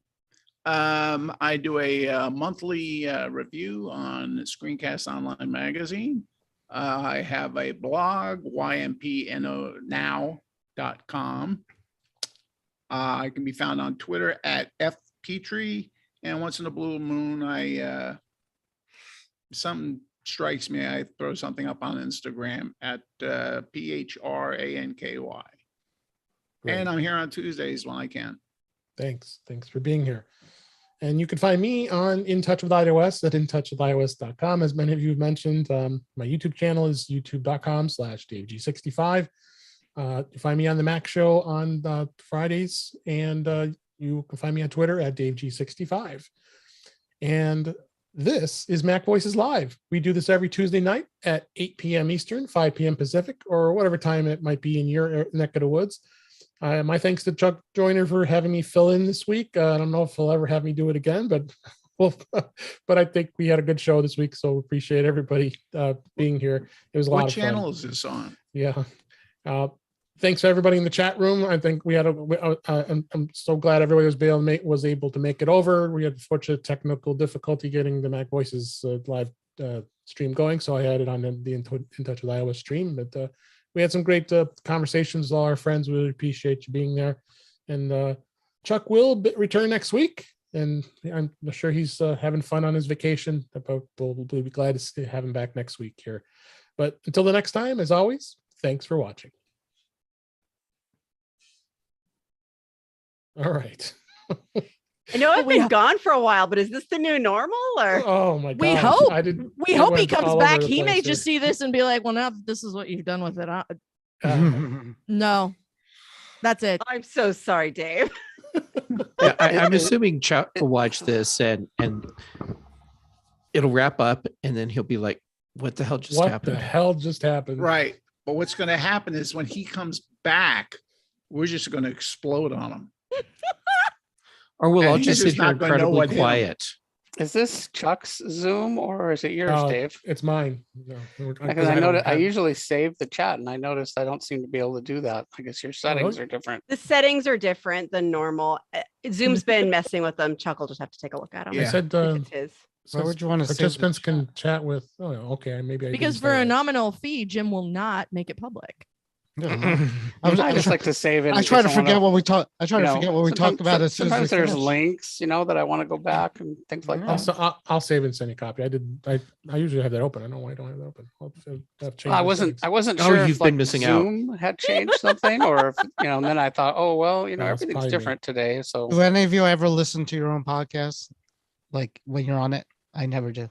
I do a monthly review on Screencast Online Magazine. I have a blog, ympnow.com. I can be found on Twitter at fpetrie, and once in a blue moon, something strikes me, I throw something up on Instagram at PHRANKY. Great. And I'm here on Tuesdays when I can. Thanks for being here. And you can find me on In Touch with iOS at intouchwithios.com. As many of you have mentioned, my YouTube channel is youtube.com/DaveG65. You find me on the Mac Show on Fridays, and you can find me on Twitter at DaveG65. And this is Mac Voices Live. We do this every Tuesday night at 8 p.m. Eastern, 5 p.m. Pacific, or whatever time it might be in your neck of the woods. My thanks to Chuck Joyner for having me fill in this week. I don't know if he'll ever have me do it again, but I think we had a good show this week, so appreciate everybody being here. It was a lot of fun. What channel is this on? Yeah. Thanks to everybody in the chat room. I think we had I'm so glad everybody was able to make it over. We had fortunate technical difficulty getting the Mac Voices live stream going, so I had it on the In Touch with iOS stream, but we had some great conversations with all our friends. We really appreciate you being there. And Chuck will return next week, and I'm sure he's having fun on his vacation. But we'll be glad to have him back next week here. But until the next time, as always, thanks for watching. All right. I know I've been gone for a while, but is this the new normal or? Oh my God. We hope. We hope he comes back. He may just see this and be like, well, now this is what you've done with it. No, that's it. I'm so sorry, Dave. Yeah, I'm assuming Chuck will watch this and it'll wrap up, and then he'll be like, what the hell just happened? What the hell just happened? Right. But what's going to happen is when he comes back, we're just going to explode on him. Or we'll all And just he's sit not here gonna know incredibly what hit him. quiet. Is this Chuck's Zoom or is it yours, Dave? It's mine. No, Because I noticed I usually save the chat, and I noticed I don't seem to be able to do that. I guess your settings are different. The settings are different than normal. Zoom's been messing with them. Chuck will just have to take a look at them. I said If it's his. Why would you want to save participants the can chat? chat with? Oh, okay. Maybe I Because didn't for say a that. nominal fee, Jim will not make it public. I just like to save it. I try to forget what we talked. I try to forget what we talked about as soon as we Sometimes there's finish. links, that I want to go back and things like that. Also, I'll save and send you a copy. I usually have that open. I don't know why I don't have that open. I'll have changed I the wasn't settings. sure you've if been missing out. Zoom had changed something, or if, and then I thought, oh well, it's everything's probably me. different today. So Do any of you ever listen to your own podcast? Like when you're on it? I never do.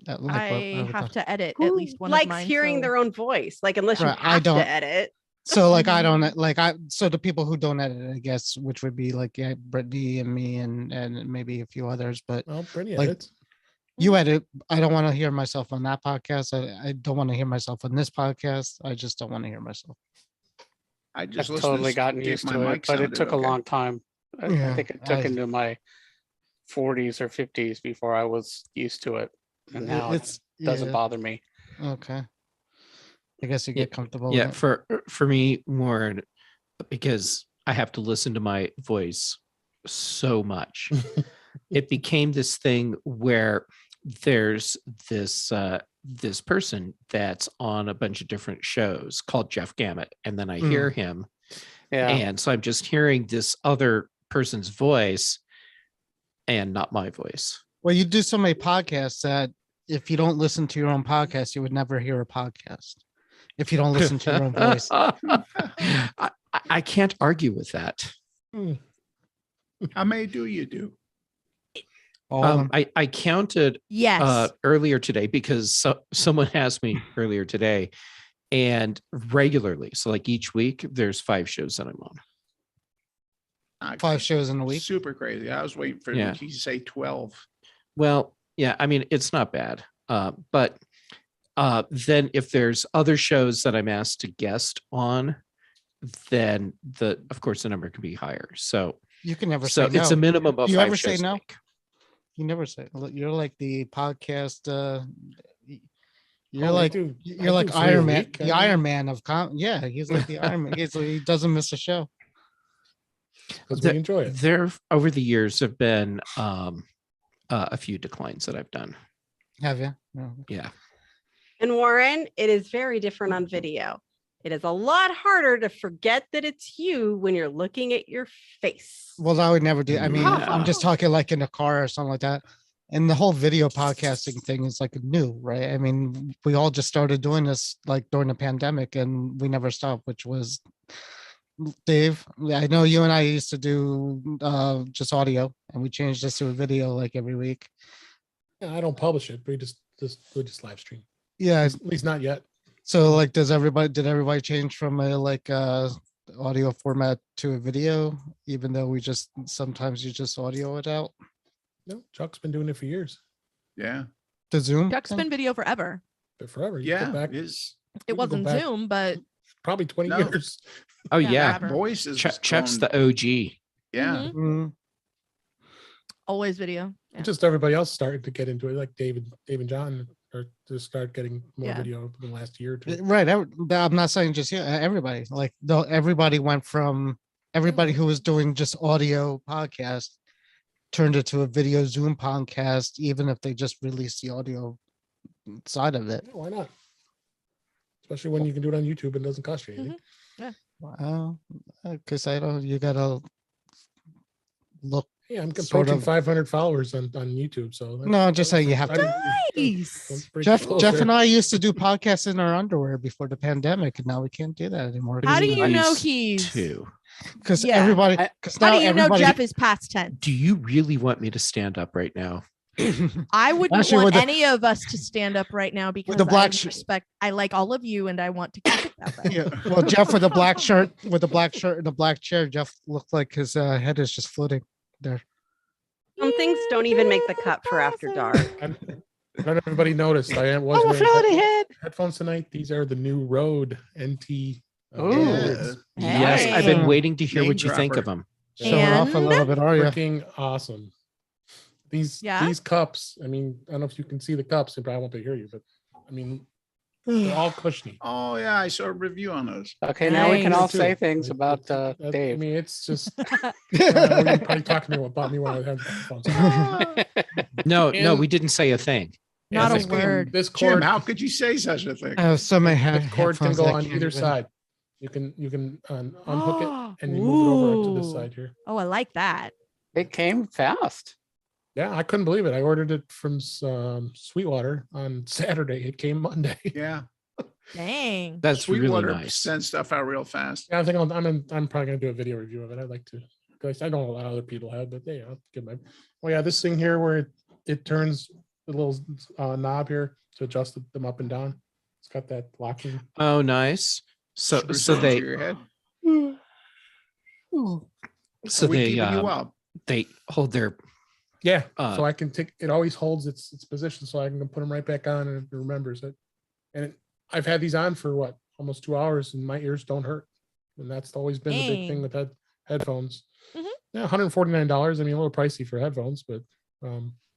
I have to edit at Who least one likes of mine. hearing so- their own voice? Like unless you Right, I have don't. to edit. So like I don't so the people who don't edit, I guess, which would be like Brittany and me and maybe a few others, but Well, pretty like- edits. you edit. I don't want to hear myself on that podcast. I don't want to hear myself on this podcast. I just don't want to hear myself. I just I've listened totally see gotten if used my to it, mic but it sounded took a okay. long time. I Yeah, think it took I- into my 40s or 50s before I was used to it, and now it doesn't bother me. Okay. I guess you get comfortable. Yeah, with it. for me, more because I have to listen to my voice so much. It became this thing where there's this this person that's on a bunch of different shows called Jeff Gamet, and then I hear him, Yeah. and so I'm just hearing this other person's voice and not my voice. Well, you do so many podcasts that if you don't listen to your own podcast, you would never hear a podcast. If you don't listen to your own voice. I can't argue with that. How many do you do? All of them. I counted Yes. earlier today because someone asked me earlier today, and regularly, so like each week, there's 5 shows that I'm on. 5 shows in a week. Super crazy. I was waiting for you to say 12. Well, yeah, I mean, it's not bad, but Then if there's other shows that I'm asked to guest on, then of course the number can be higher. So You can never so say no. it's a minimum of Do you 5 ever say shows a no? week. You never say. You're like the podcast. You're Oh, I like do- you're I like do 3 a Iron Man. week. The Iron Man of yeah, he's like the Iron Man. He doesn't miss a show. because we enjoy it. There over the years have been a few declines that I've done. Have you? No. Yeah. And Warren, it is very different on video. It is a lot harder to forget that it's you when you're looking at your face. Well, I would never do. I mean, I'm Yeah. just talking like in a car or something like that. And the whole video podcasting thing is like new, right? I mean, we all just started doing this like during the pandemic, and we never stopped. Which was Dave. I know you and I used to do just audio, and we changed this to a video like every week. Yeah, I don't publish it. We just live stream. Yeah. At least not yet. So like, did everybody change from a like audio format to a video, even though we just sometimes you just audio it out? No, Chuck's been doing it for years. Yeah. The Zoom? Chuck's thing? been video forever. But forever. You go Yeah. back, Is you It can go wasn't back Zoom, but probably 20 No. years. Oh Yeah, yeah. forever. voices? Chuck's the OG. Yeah. Mhm. Mm, always video. Yeah. Just everybody else started to get into it, like Dave and John are to start getting more Yeah. video in the last year or two. right. I'm not saying just you. Everybody, like everybody went from everybody who was doing just audio podcast turned it to a video Zoom podcast, even if they just released the audio side of it. Yeah, why not? Especially when you can do it on YouTube and it doesn't cost you anything. Wow. Because I don't. You gotta look. Yeah, I'm Sort approaching of. 500 followers on YouTube. So No, I'm just saying you have to. Nice. Jeff and I used to do podcasts in our underwear before the pandemic, and now we can't do that anymore. How do I you know used he's? to. Because Yeah. everybody, I- because How now do you know everybody, Jeff is past 10? Do you really want me to stand up right now? I wouldn't Actually, want with the- any of us to stand up right now because the black I sh- respect. I like all of you, and I want to keep it that way. yeah. Well, Jeff with the black shirt, and the black chair, Jeff looked like his head is just floating there. Some things don't even make the cut for after dark. I don't know if everybody noticed. I was wearing headphones tonight. These are the new Rode NT. Ooh. Boards. Yes, I've been Hey. waiting to hear Name what you think dropper. of them. Showing off a And- little bit, are you? Freaking awesome. These cups. I mean, I don't know if you can see the cups. They probably won't be hear you, but I mean, they're all cushiony. Oh yeah, I saw a review on those. Okay, now we can Nice. all Too. say things It- about it- I Dave. mean, it's just you're probably talking to me about me when I have headphones. No, And- we didn't say a thing. Not And a this- word. This Jim, cord, how could you say such a thing? I have so many this cord can headphones go that I on can't either even- side. You can unhook it and you move it over to this Ooh. side here. Oh, I like that. It came fast. Yeah, I couldn't believe it. I ordered it from Sweetwater on Saturday. It came Monday. Yeah, Dang. That's Sweetwater really nice. sends stuff out real fast. Yeah, I think I'm probably gonna do a video review of it. I'd like to, because I know a lot of other people have, but yeah, I'll give my. Oh yeah, this thing here where it turns the little knob here to adjust them up and down. It's got that locking. Oh, nice. So Screws so it into they your head. so Are we they keeping you up? they hold their Yeah, Uh, so I can take it. Always holds its position, so I can put them right back on, and it remembers it. And I've had these on for what, almost 2 hours, and my ears don't hurt. And that's always been the big thing Dang. with headphones. Mhm. Yeah, $149. I mean, a little pricey for headphones, but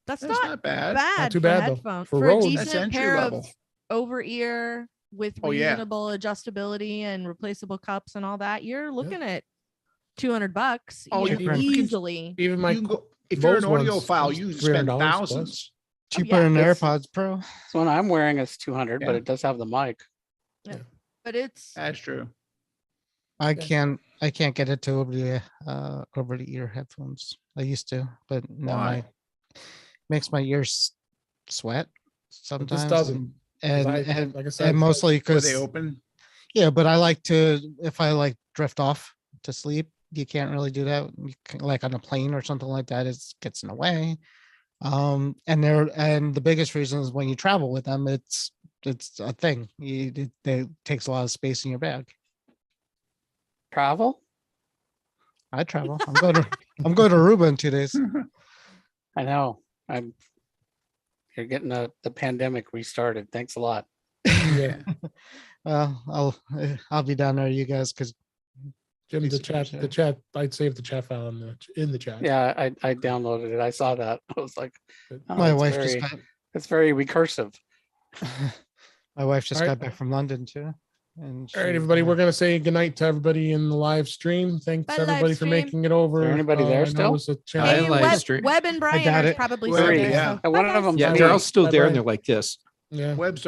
That's That's not bad. bad too for bad, though. headphones. For For, Rode, a that's decent entry pair level. of over ear with Oh, yeah. reasonable adjustability and replaceable cups and all that, you're looking at $200. Oh, you you know, can- easily. even my You can go, if you're an Bose audiophile, ones, you it's spend $300 plus. thousands. cheaper yeah. than This- AirPods Pro. This one I'm wearing is 200, but Yeah. it does have the mic. But it's That's true. I Yeah. can't get it to over the ear headphones. I used to, but now Why? makes my ears sweat But sometimes. this doesn't. and I- and, like I said, and mostly Were because they open? yeah, but I like to if I like drift off to sleep, you can't really do that. Like on a plane or something like that, it gets in the way. And the biggest reason is when you travel with them, it's a thing. It takes a lot of space in your bag. Travel? I travel. I'm going to Aruba in 2 days. I know. You're getting the pandemic restarted. Thanks a lot. Yeah. Well, I'll be down there, you guys, because Jim, Please the share. chat, I'd save the chat file in the chat. Yeah, I downloaded it. I saw that. I was like, oh, my that's wife very, just got it's very recursive. my wife just All right. got back from London too. And All right, she's, everybody, we're gonna say goodnight to everybody in the live stream. Thanks Bye, live everybody for stream. making it over. Is there anybody there I know still? it was a I challenge. Hey, live Web, stream. Web and Brian doubt are it. probably Web, still there. yeah. So And one of bye, guys. them's Yeah, me. they're all still there, Bye-bye. and they're like this. Yeah. Web's